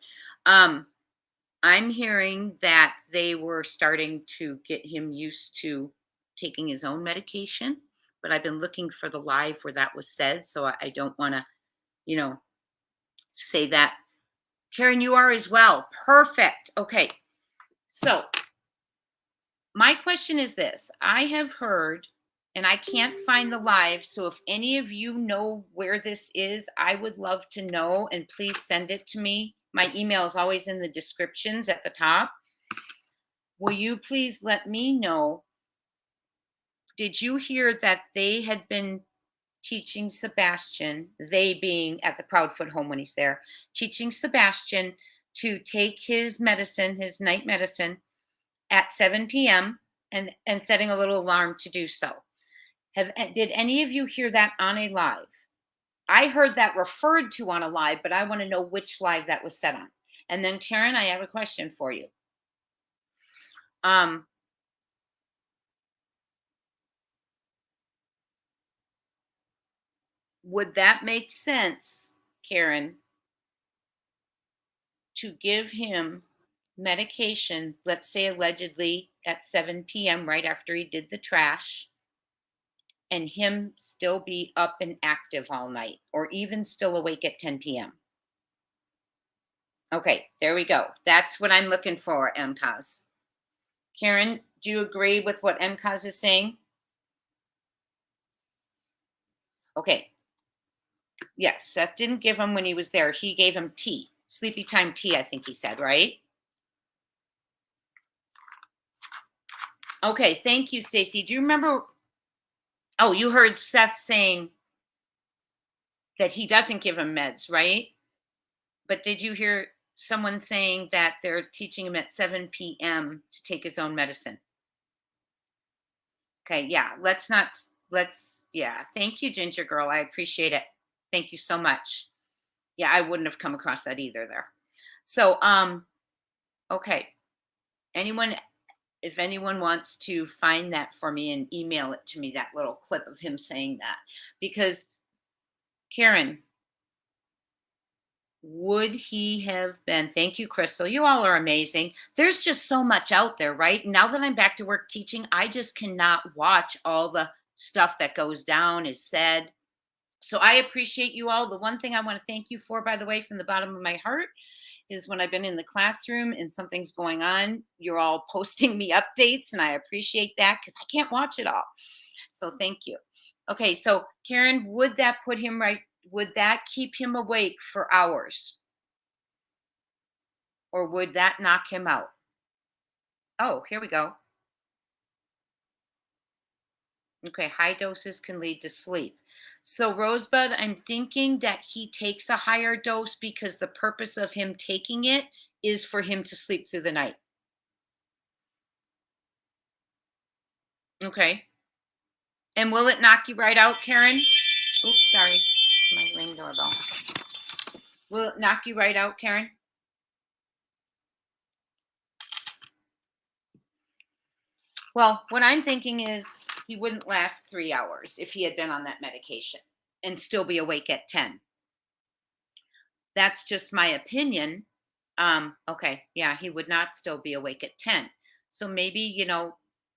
I'm hearing that they were starting to get him used to taking his own medication, but I've been looking for the live where that was said, so I don't want to, say that. Karen, you are as well. Perfect. Okay. So my question is this. I have heard, and I can't find the live, so if any of you know where this is, I would love to know, and please send it to me. My email is always in the descriptions at the top. Will you please let me know, did you hear that they had been teaching Sebastian, they being at the Proudfoot home when he's there, teaching Sebastian to take his medicine, his night medicine, at 7 p.m. and setting a little alarm to do so? Did any of you hear that on a live? I heard that referred to on a live, but I want to know which live that was said on. And then Karen, I have a question for you. Would that make sense, Karen, to give him medication, let's say allegedly at 7 p.m. right after he did the trash, and him still be up and active all night, or even still awake at 10 p.m.? Okay, there we go. That's what I'm looking for, MCAS. Karen, do you agree with what MCAS is saying? Okay. Yes, Seth didn't give him when he was there. He gave him tea, sleepy time tea, I think he said, right? Okay, thank you, Stacy. Do you remember? Oh, you heard Seth saying that he doesn't give him meds, right? But did you hear someone saying that they're teaching him at 7 p.m. to take his own medicine? Okay, yeah, let's not, yeah. Thank you, Ginger Girl. I appreciate it. Thank you so much. Yeah, I wouldn't have come across that either there. So, okay. Anyone, if anyone wants to find that for me and email it to me, that little clip of him saying that, because Karen, would he have been? Thank you, Crystal. You all are amazing. There's just so much out there, right? Now that I'm back to work teaching, I just cannot watch all the stuff that goes down, is said. So I appreciate you all. The one thing I want to thank you for, by the way, from the bottom of my heart, is when I've been in the classroom and something's going on, you're all posting me updates, and I appreciate that because I can't watch it all. So thank you. Okay, so Karen, would that put him right? Would that keep him awake for hours? Or would that knock him out? Oh, here we go. Okay, high doses can lead to sleep. So, Rosebud, I'm thinking that he takes a higher dose because the purpose of him taking it is for him to sleep through the night. Okay. And will it knock you right out, Karen? Oops, sorry. It's my ring doorbell. Will it knock you right out, Karen? Well, what I'm thinking is he wouldn't last 3 hours if he had been on that medication and still be awake at 10. That's just my opinion. Okay, yeah, he would not still be awake at 10. So maybe,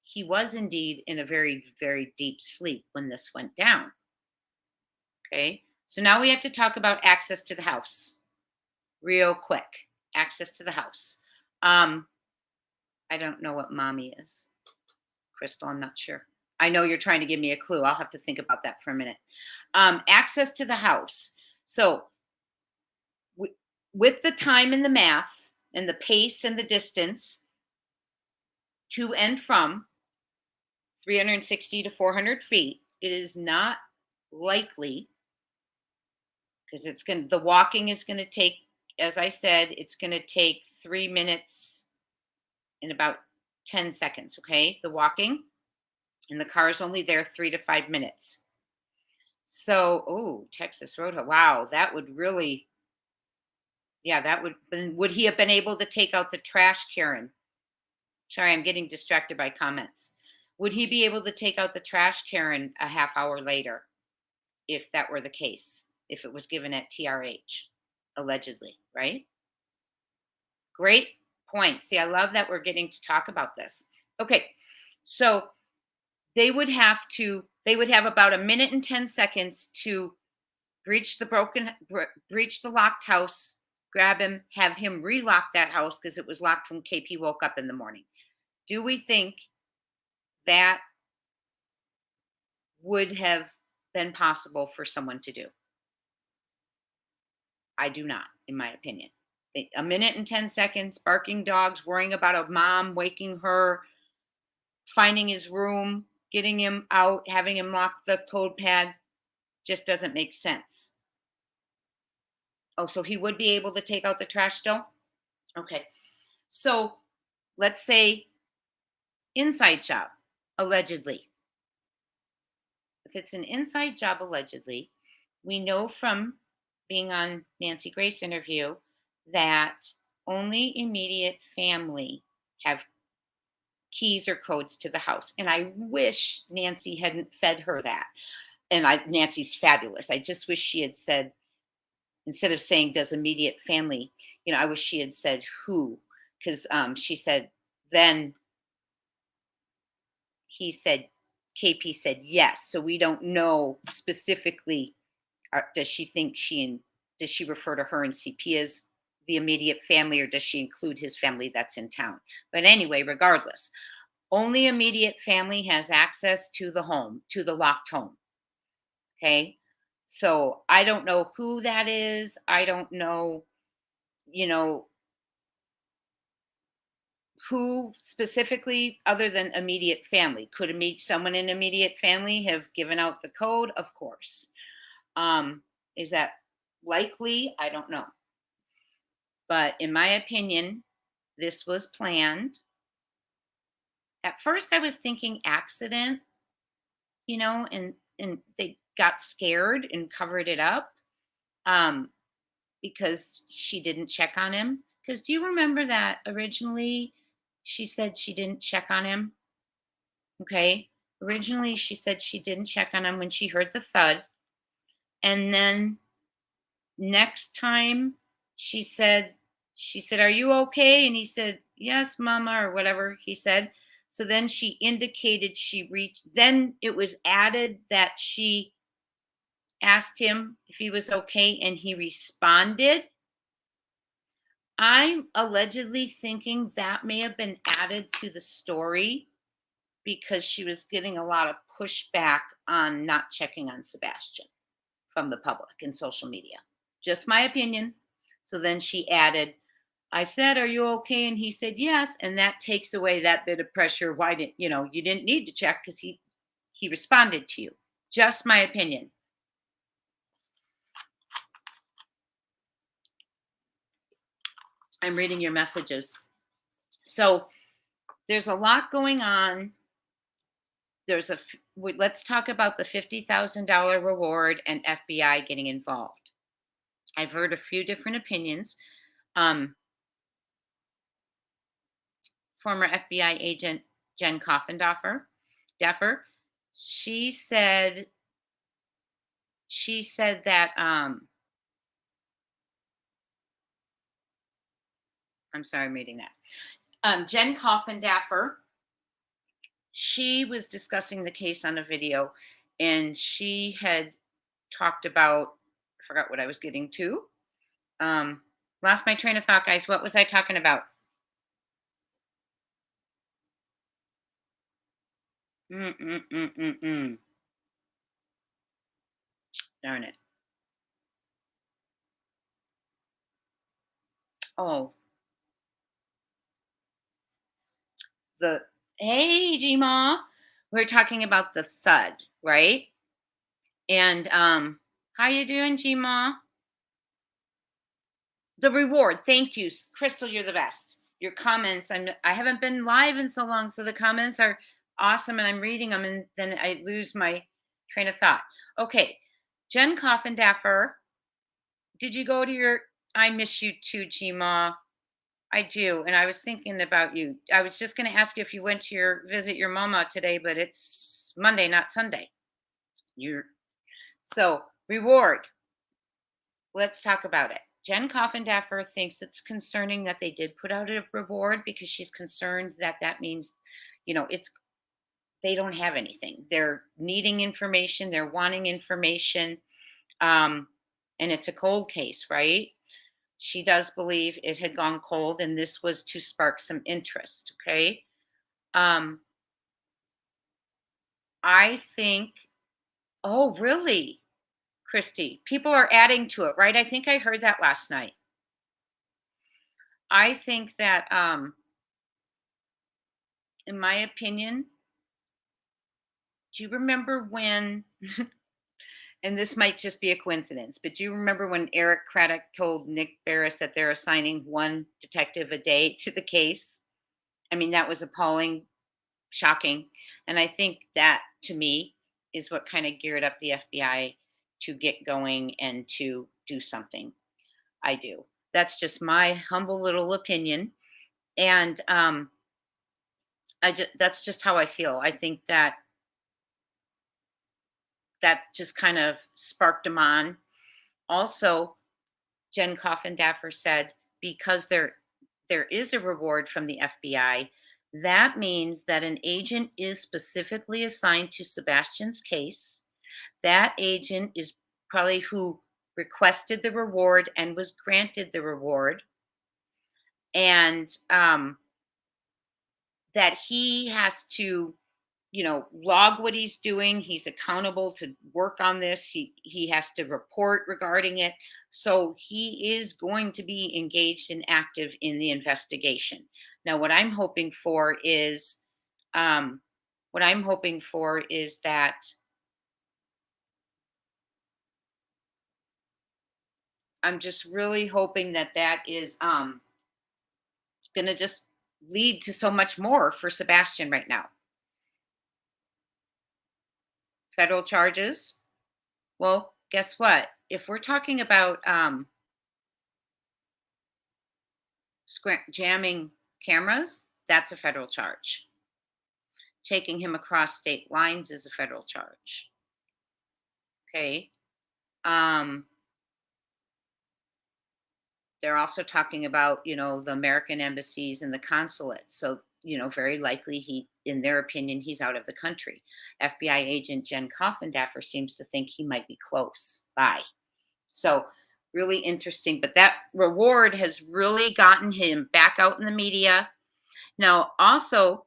he was indeed in a very, very deep sleep when this went down. Okay, so now we have to talk about access to the house real quick. Access to the house. I don't know what mommy is. Crystal, I'm not sure. I know you're trying to give me a clue. I'll have to think about that for a minute. Access to the house. So with the time and the math and the pace and the distance to and from 360 to 400 feet, it is not likely, because the walking is going to take, as I said, it's going to take 3 minutes and about 10 seconds. Okay. The walking, and the car is only there 3 to 5 minutes. So, oh, Texas Roadhouse. Wow. That would really, yeah, would he have been able to take out the trash, Karen? Sorry, I'm getting distracted by comments. Would he be able to take out the trash, Karen, a half hour later, if that were the case, if it was given at TRH, allegedly, right? Great point. See, I love that we're getting to talk about this. Okay, so they would have about a minute and 10 seconds to breach the locked house, grab him, have him relock that house because it was locked when KP woke up in the morning. Do we think that would have been possible for someone to do? I do not, in my opinion. A minute and 10 seconds, barking dogs, worrying about a mom, waking her, finding his room, getting him out, having him lock the code pad, just doesn't make sense. Oh, so he would be able to take out the trash still? Okay. So let's say inside job, allegedly. If it's an inside job, allegedly, we know from being on Nancy Grace interview that only immediate family have keys or codes to the house. And I wish Nancy hadn't fed her that. And Nancy's fabulous. I just wish she had said, instead of saying does immediate family, I wish she had said who, because she said then he said, KP said yes. So we don't know specifically, does she refer to her and CP as the immediate family, or does she include his family that's in town? But anyway, regardless, only immediate family has access to the home, to the locked home. Okay. So I don't know who that is. I don't know, who specifically, other than immediate family? Could someone in immediate family have given out the code? Of course. Is that likely? I don't know. But in my opinion, this was planned. At first, I was thinking accident, and they got scared and covered it up, um, because she didn't check on him. Because do you remember that originally she said she didn't check on him? Okay. Originally, she said she didn't check on him when she heard the thud. And then next time she said, "Are you okay?" And he said, "Yes, mama," or whatever he said. So then she indicated she reached, then it was added that she asked him if he was okay and he responded. I'm allegedly thinking that may have been added to the story because she was getting a lot of pushback on not checking on Sebastian from the public and social media. Just my opinion. So then she added, "I said, 'Are you okay?' And he said, 'Yes.'" And that takes away that bit of pressure. Why didn't you didn't need to check because he responded to you. Just my opinion. I'm reading your messages. So there's a lot going on. Let's talk about the $50,000 reward and FBI getting involved. I've heard a few different opinions. Um, Former FBI agent Jen Coffindaffer, she said that I'm sorry, I'm reading that. Jen Coffindaffer, she was discussing the case on a video, and she had talked about, I forgot what I was getting to. Lost my train of thought, guys. What was I talking about? Darn it. Oh, hey, Gma. We're talking about the thud, right? And how you doing, Gma? The reward. Thank you, Crystal. You're the best. Your comments. I haven't been live in so long, so the comments are awesome, and I'm reading them, and then I lose my train of thought. Okay, Jen Coffindaffer. Did you go to your? I miss you too, Gma. I do, and I was thinking about you. I was just going to ask you if you went to visit your mama today, but it's Monday, not Sunday. So reward. Let's talk about it. Jen Coffindaffer thinks it's concerning that they did put out a reward because she's concerned that means, they don't have anything. They're needing information. They're wanting information, and it's a cold case, right? She does believe it had gone cold, and this was to spark some interest. Okay. I think, oh, really, Christy? People are adding to it, right? I think I heard that last night. I think that, in my opinion, do you remember when, and this might just be a coincidence, but do you remember when Eric Craddock told Nick Barris that they're assigning one detective a day to the case? I mean, that was appalling, shocking. And I think that, to me, is what kind of geared up the FBI to get going and to do something. I do. That's just my humble little opinion. And that's just how I feel. I think that just kind of sparked them on. Also, Jen Coffindaffer said because there is a reward from the FBI, that means that an agent is specifically assigned to Sebastian's case. That agent is probably who requested the reward and was granted the reward. And that he has to log what he's doing. He's accountable to work on this. He has to report regarding it. So he is going to be engaged and active in the investigation. Now, what I'm hoping for is, um, that I'm just really hoping that that is going to just lead to so much more for Sebastian right now. Federal charges. Well, guess what? If we're talking about jamming cameras, that's a federal charge. Taking him across state lines is a federal charge. Okay. They're also talking about, the American embassies and the consulates. So, very likely in their opinion, he's out of the country. FBI agent Jen Coffindaffer seems to think he might be close by. So, really interesting. But that reward has really gotten him back out in the media. Now, also,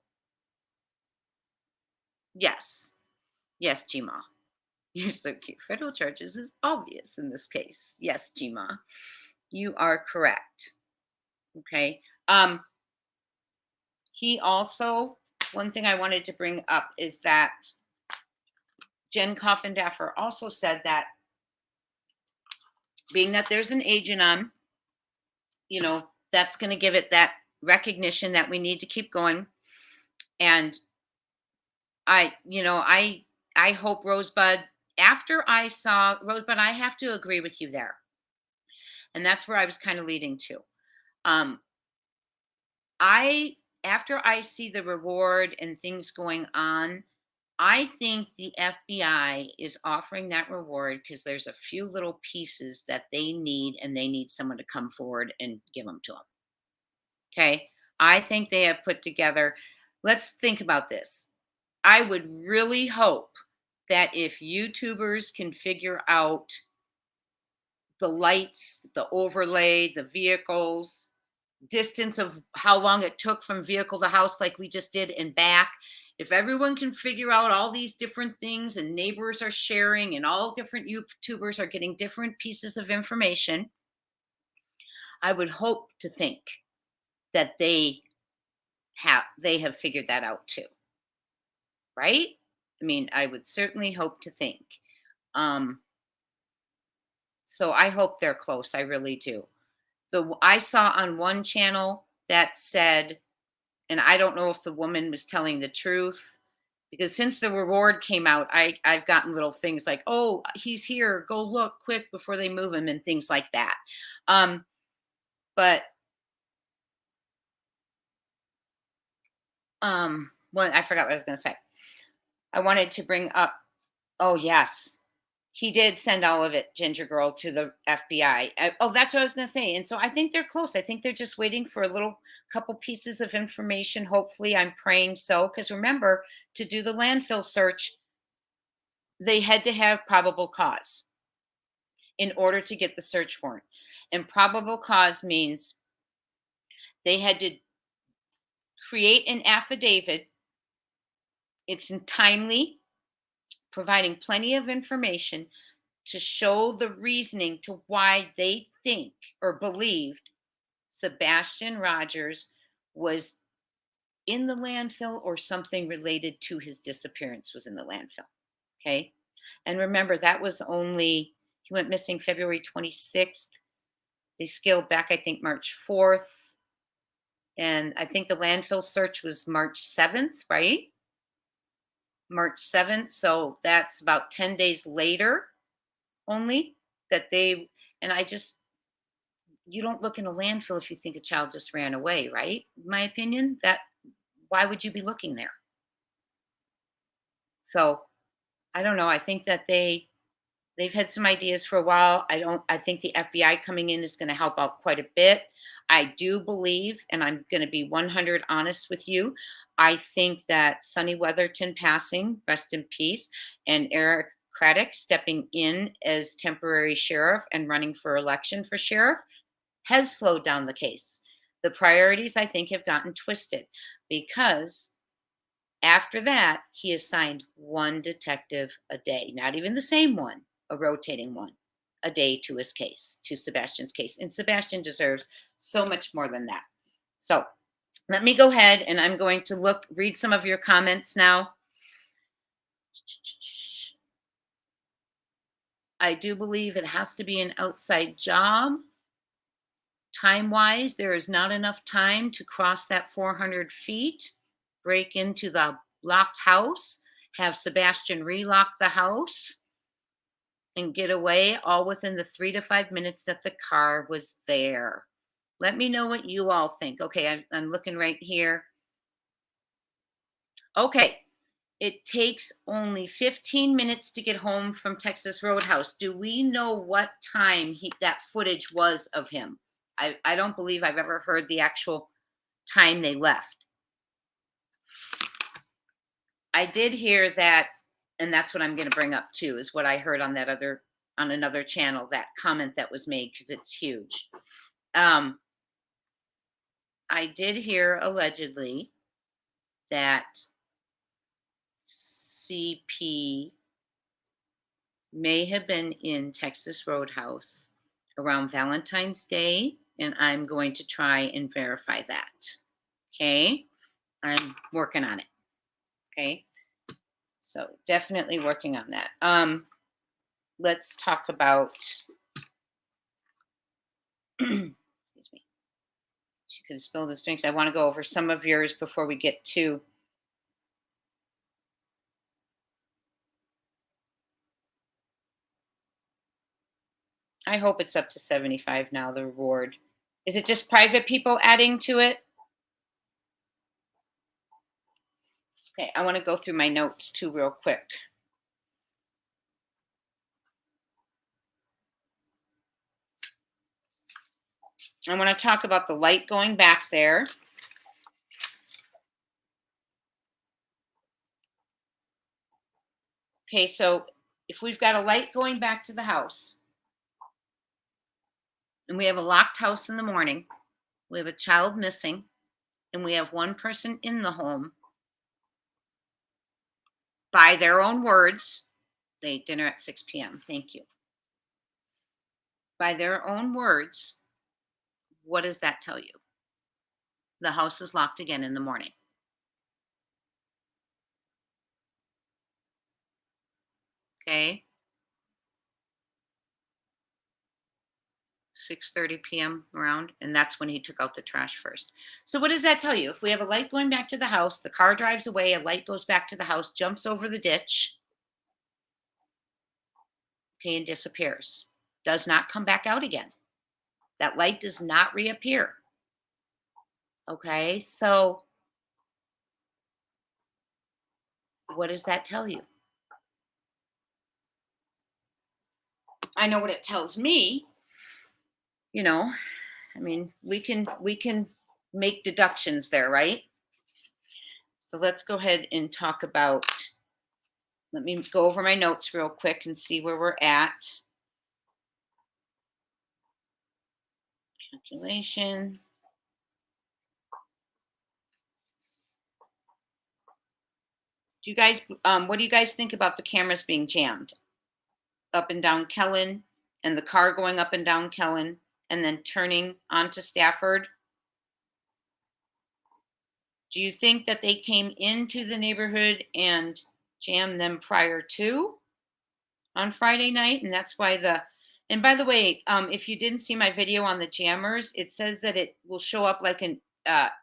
yes, Gma. You're so cute. Federal charges is obvious in this case. Yes, Gma. You are correct. Okay. He also, one thing I wanted to bring up is that Jen Coffindaffer also said that being that there's an agent on, that's going to give it that recognition that we need to keep going. And I hope Rosebud, after I saw Rosebud, I have to agree with you there. And that's where I was kind of leading to. After I see the reward and things going on, I think the FBI is offering that reward because there's a few little pieces that they need, and they need someone to come forward and give them to them. Okay. I think they have put together, let's think about this. I would really hope that if YouTubers can figure out the lights, the overlay, the vehicles, distance of how long it took from vehicle to house, like we just did, and back. If everyone can figure out all these different things, and neighbors are sharing, and all different YouTubers are getting different pieces of information, I would hope to think that they have figured that out too. Right? I mean, I would certainly hope to think. So I hope they're close. I really do. I saw on one channel that said, and I don't know if the woman was telling the truth, because since the reward came out, I've gotten little things like, "Oh, he's here. Go look quick before they move him," and things like that. But well, I forgot what I was going to say. I wanted to bring up. Oh yes, he did send all of it, Ginger Girl, to the FBI. Oh, that's what I was going to say. And so I think they're close. I think they're just waiting for a little couple pieces of information. Hopefully, I'm praying so. Because remember, to do the landfill search, they had to have probable cause in order to get the search warrant. And probable cause means they had to create an affidavit. It's timely, providing plenty of information to show the reasoning to why they think or believed Sebastian Rogers was in the landfill, or something related to his disappearance was in the landfill. Okay. And remember, he went missing February 26th. They scaled back, I think, March 4th. And I think the landfill search was March 7th, right? March 7th. So that's about 10 days later only that you don't look in a landfill if you think a child just ran away, right? In my opinion, why would you be looking there? So I don't know. I think that they've had some ideas for a while. I think the FBI coming in is going to help out quite a bit. I do believe, and I'm going to be 100 honest with you, I think that Sonny Weatherton passing, rest in peace, and Eric Craddock stepping in as temporary sheriff and running for election for sheriff has slowed down the case. The priorities, I think, have gotten twisted, because after that, he assigned one detective a day, not even the same one, a rotating one a day to his case, to Sebastian's case. And Sebastian deserves so much more than that. So Let me go ahead and I'm going to read some of your comments now. I do believe it has to be an outside job. Time-wise, there is not enough time to cross that 400 feet, break into the locked house, have Sebastian relock the house, and get away all within the 3 to 5 minutes that the car was there. Let me know what you all think. Okay, I'm looking right here. Okay, it takes only 15 minutes to get home from Texas Roadhouse. Do we know what time that footage was of him? I don't believe I've ever heard the actual time they left. I did hear that, and that's what I'm going to bring up too, is what I heard on another channel, that comment that was made, because it's huge. I did hear allegedly that CP may have been in Texas Roadhouse around Valentine's Day, and I'm going to try and verify that. Okay, I'm working on it. Okay, so definitely working on that. Let's talk about. Excuse me. She could have spilled this drinks. I want to go over some of yours before we get to. I hope it's up to 75 now, the reward. Is it just private people adding to it? Okay, I want to go through my notes too real quick. I want to talk about the light going back there. Okay, so if we've got a light going back to the house, and we have a locked house in the morning, we have a child missing, and we have one person in the home, by their own words, they ate dinner at 6 p.m. Thank you. By their own words, what does that tell you? The house is locked again in the morning. Okay. 6:30 p.m. around, and that's when he took out the trash first. So what does that tell you? If we have a light going back to the house, the car drives away, a light goes back to the house, jumps over the ditch, okay, and disappears. Does not come back out again. That light does not reappear. Okay, so what does that tell you? I know what it tells me. You know, I mean, we can make deductions there, right? So let's go ahead and talk about, let me go over my notes real quick and see where we're at. Calculation. Do you guys, what do you guys think about the cameras being jammed up and down Kellen, and the car going up and down Kellen and then turning onto Stafford? Do you think that they came into the neighborhood and jammed them prior to on Friday night? And that's why and by the way, if you didn't see my video on the jammers, it says that it will show up like an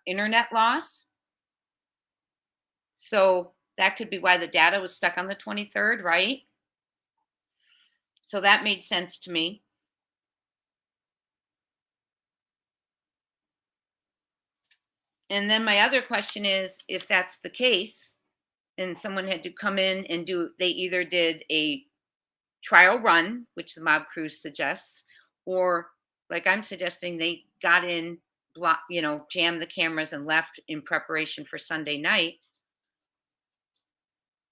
internet loss. So that could be why the data was stuck on the 23rd, right? So that made sense to me. And then my other question is, if that's the case, and someone had to come in and they either did a trial run, which the mob crew suggests, or like I'm suggesting, they got in, jammed the cameras and left in preparation for Sunday night.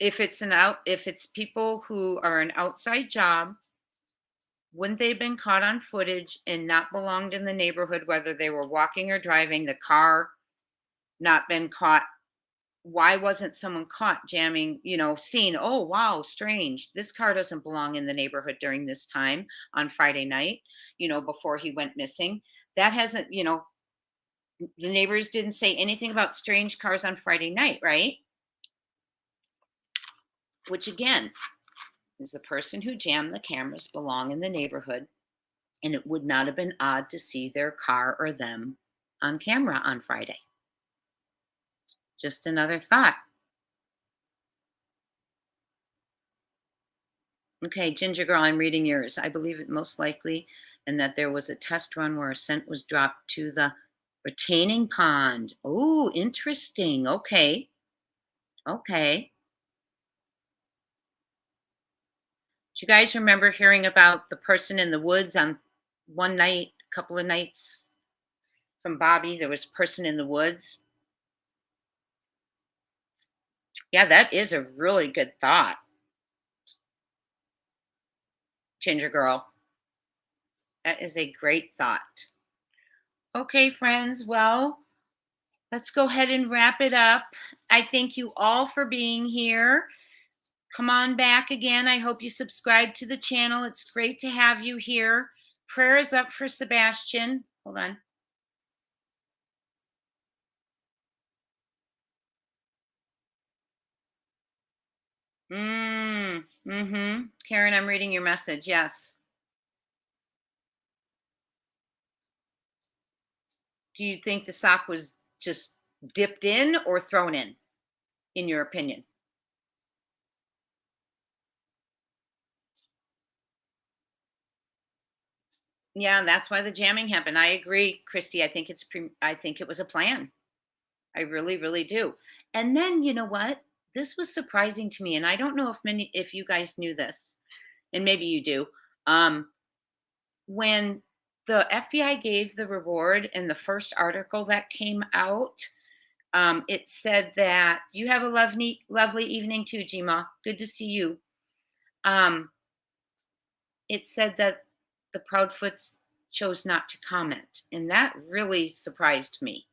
If it's people who are an outside job, wouldn't they have been caught on footage and not belonged in the neighborhood, whether they were walking or driving, the car not been caught? Why wasn't someone caught jamming, seen, oh, wow, strange. This car doesn't belong in the neighborhood during this time on Friday night, before he went missing. That hasn't, The neighbors didn't say anything about strange cars on Friday night, right? Which again, is the person who jammed the cameras belong in the neighborhood, and it would not have been odd to see their car or them on camera on Friday. Just another thought. Okay, Ginger Girl, I'm reading yours. I believe it most likely, and that there was a test run where a scent was dropped to the retaining pond. Oh, interesting. Okay. Okay. Do you guys remember hearing about the person in the woods on one night, a couple of nights from Bobby? There was a person in the woods. Yeah, that is a really good thought, Ginger Girl. That is a great thought. Okay, friends. Well, let's go ahead and wrap it up. I thank you all for being here. Come on back again. I hope you subscribe to the channel. It's great to have you here. Prayers up for Sebastian. Hold on. Karen, I'm reading your message. Yes. Do you think the sock was just dipped in or thrown in your opinion? Yeah, that's why the jamming happened. I agree, Christy. I think it was a plan. I really, really do. And then you know what? This was surprising to me, and I don't know if you guys knew this, and maybe you do. When the FBI gave the reward in the first article that came out, it said that you have a lovely evening too, Jima. Good to see you. It said that the Proudfoots chose not to comment, and that really surprised me.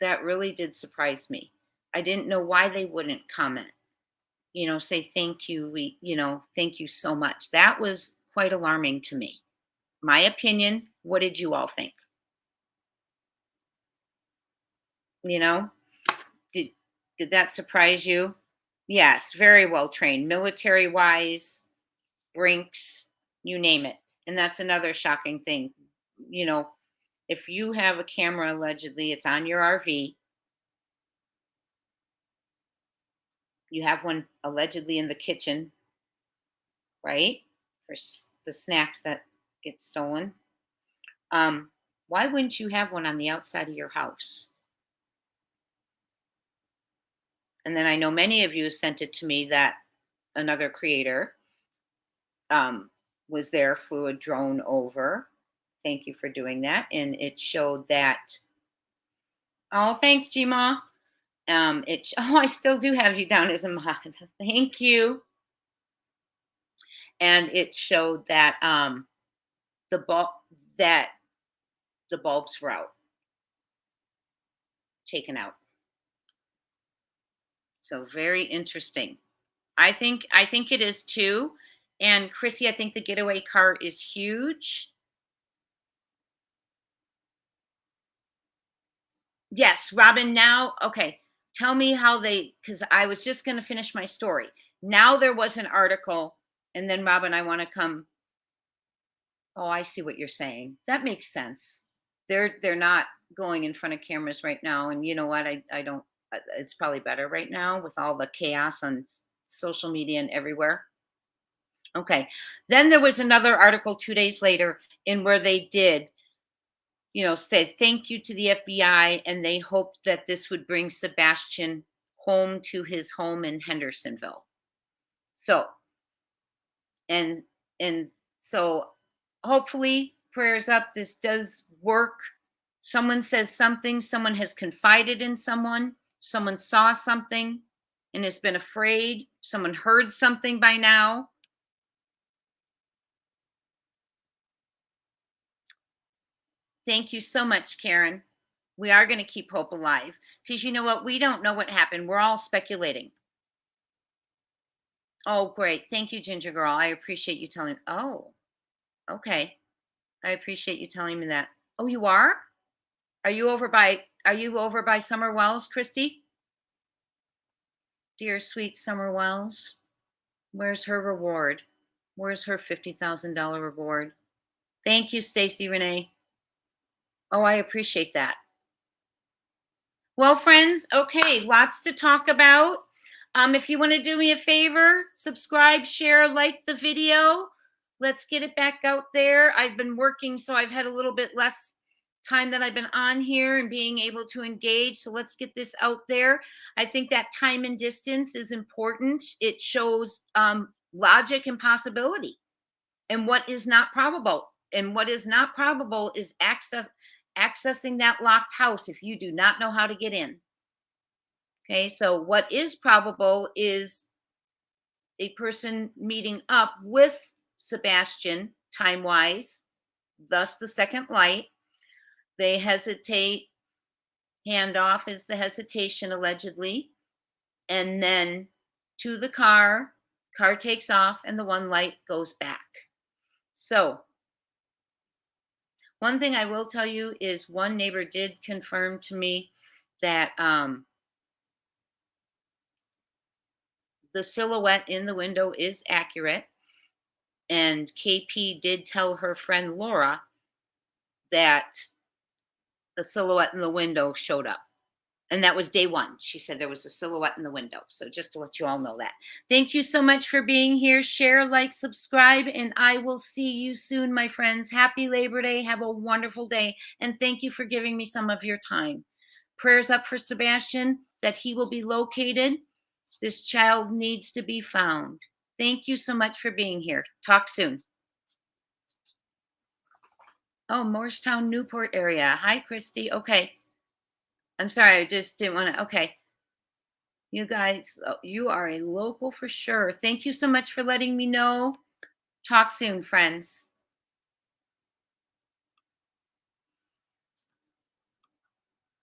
That really did surprise me. I didn't know why they wouldn't comment. Say thank you. Thank you so much. That was quite alarming to me. My opinion. What did you all think? You know, did that surprise you? Yes, very well trained, military wise, Brinks, you name it. And that's another shocking thing. You know, if you have a camera, allegedly, it's on your RV. You have one allegedly in the kitchen, right? For the snacks that get stolen. Why wouldn't you have one on the outside of your house? And then I know many of you sent it to me that another creator was there, flew a drone over. Thank you for doing that. And it showed that. Oh, thanks, Gma. I still do have you down as a mod. Thank you. And it showed that the bulbs were taken out. So very interesting. I think it is too. And Chrissy, I think the getaway car is huge. Yes, Robin. Now, okay. Tell me how because I was just going to finish my story. Now there was an article, and then Robin, I want to come. Oh, I see what you're saying. That makes sense. They're not going in front of cameras right now, and you know what? I don't. It's probably better right now with all the chaos on social media and everywhere. Okay. Then there was another article 2 days later in where they did, say thank you to the FBI, and they hoped that this would bring Sebastian home to his home in Hendersonville. So, and so hopefully prayers up, this does work. Someone says something, someone has confided in someone saw something and has been afraid, someone heard something by now. Thank you so much, Karen. We are going to keep hope alive because you know what? We don't know what happened. We're all speculating. Oh, great. Thank you, Ginger Girl. I appreciate you telling me. Oh, okay. I appreciate you telling me that. Oh, you are? Are you over by Summer Wells, Christy? Dear sweet Summer Wells, where's her reward? Where's her $50,000 reward? Thank you, Stacy Renee. Oh, I appreciate that. Well, friends, okay, lots to talk about. If you want to do me a favor, subscribe, share, like the video. Let's get it back out there. I've been working, so I've had a little bit less time that I've been on here and being able to engage. So let's get this out there. I think that time and distance is important. It shows logic and possibility and what is not probable. And what is not probable is accessing that locked house if you do not know how to get in. Okay, so what is probable is a person meeting up with Sebastian time wise, thus the second light. They hesitate, handoff is the hesitation allegedly, and then to the car takes off, and the one light goes back. So, one thing I will tell you is one neighbor did confirm to me that the silhouette in the window is accurate. And KP did tell her friend Laura that the silhouette in the window showed up. And that was day one. She said there was a silhouette in the window. So just to let you all know that. Thank you so much for being here. Share, like, subscribe, and I will see you soon, my friends. Happy Labor Day. Have a wonderful day. And thank you for giving me some of your time. Prayers up for Sebastian that he will be located. This child needs to be found. Thank you so much for being here. Talk soon. Oh, Morristown, Newport area. Hi, Christy. Okay. I'm sorry. I just didn't want to. Okay. You guys, you are a local for sure. Thank you so much for letting me know. Talk soon, friends.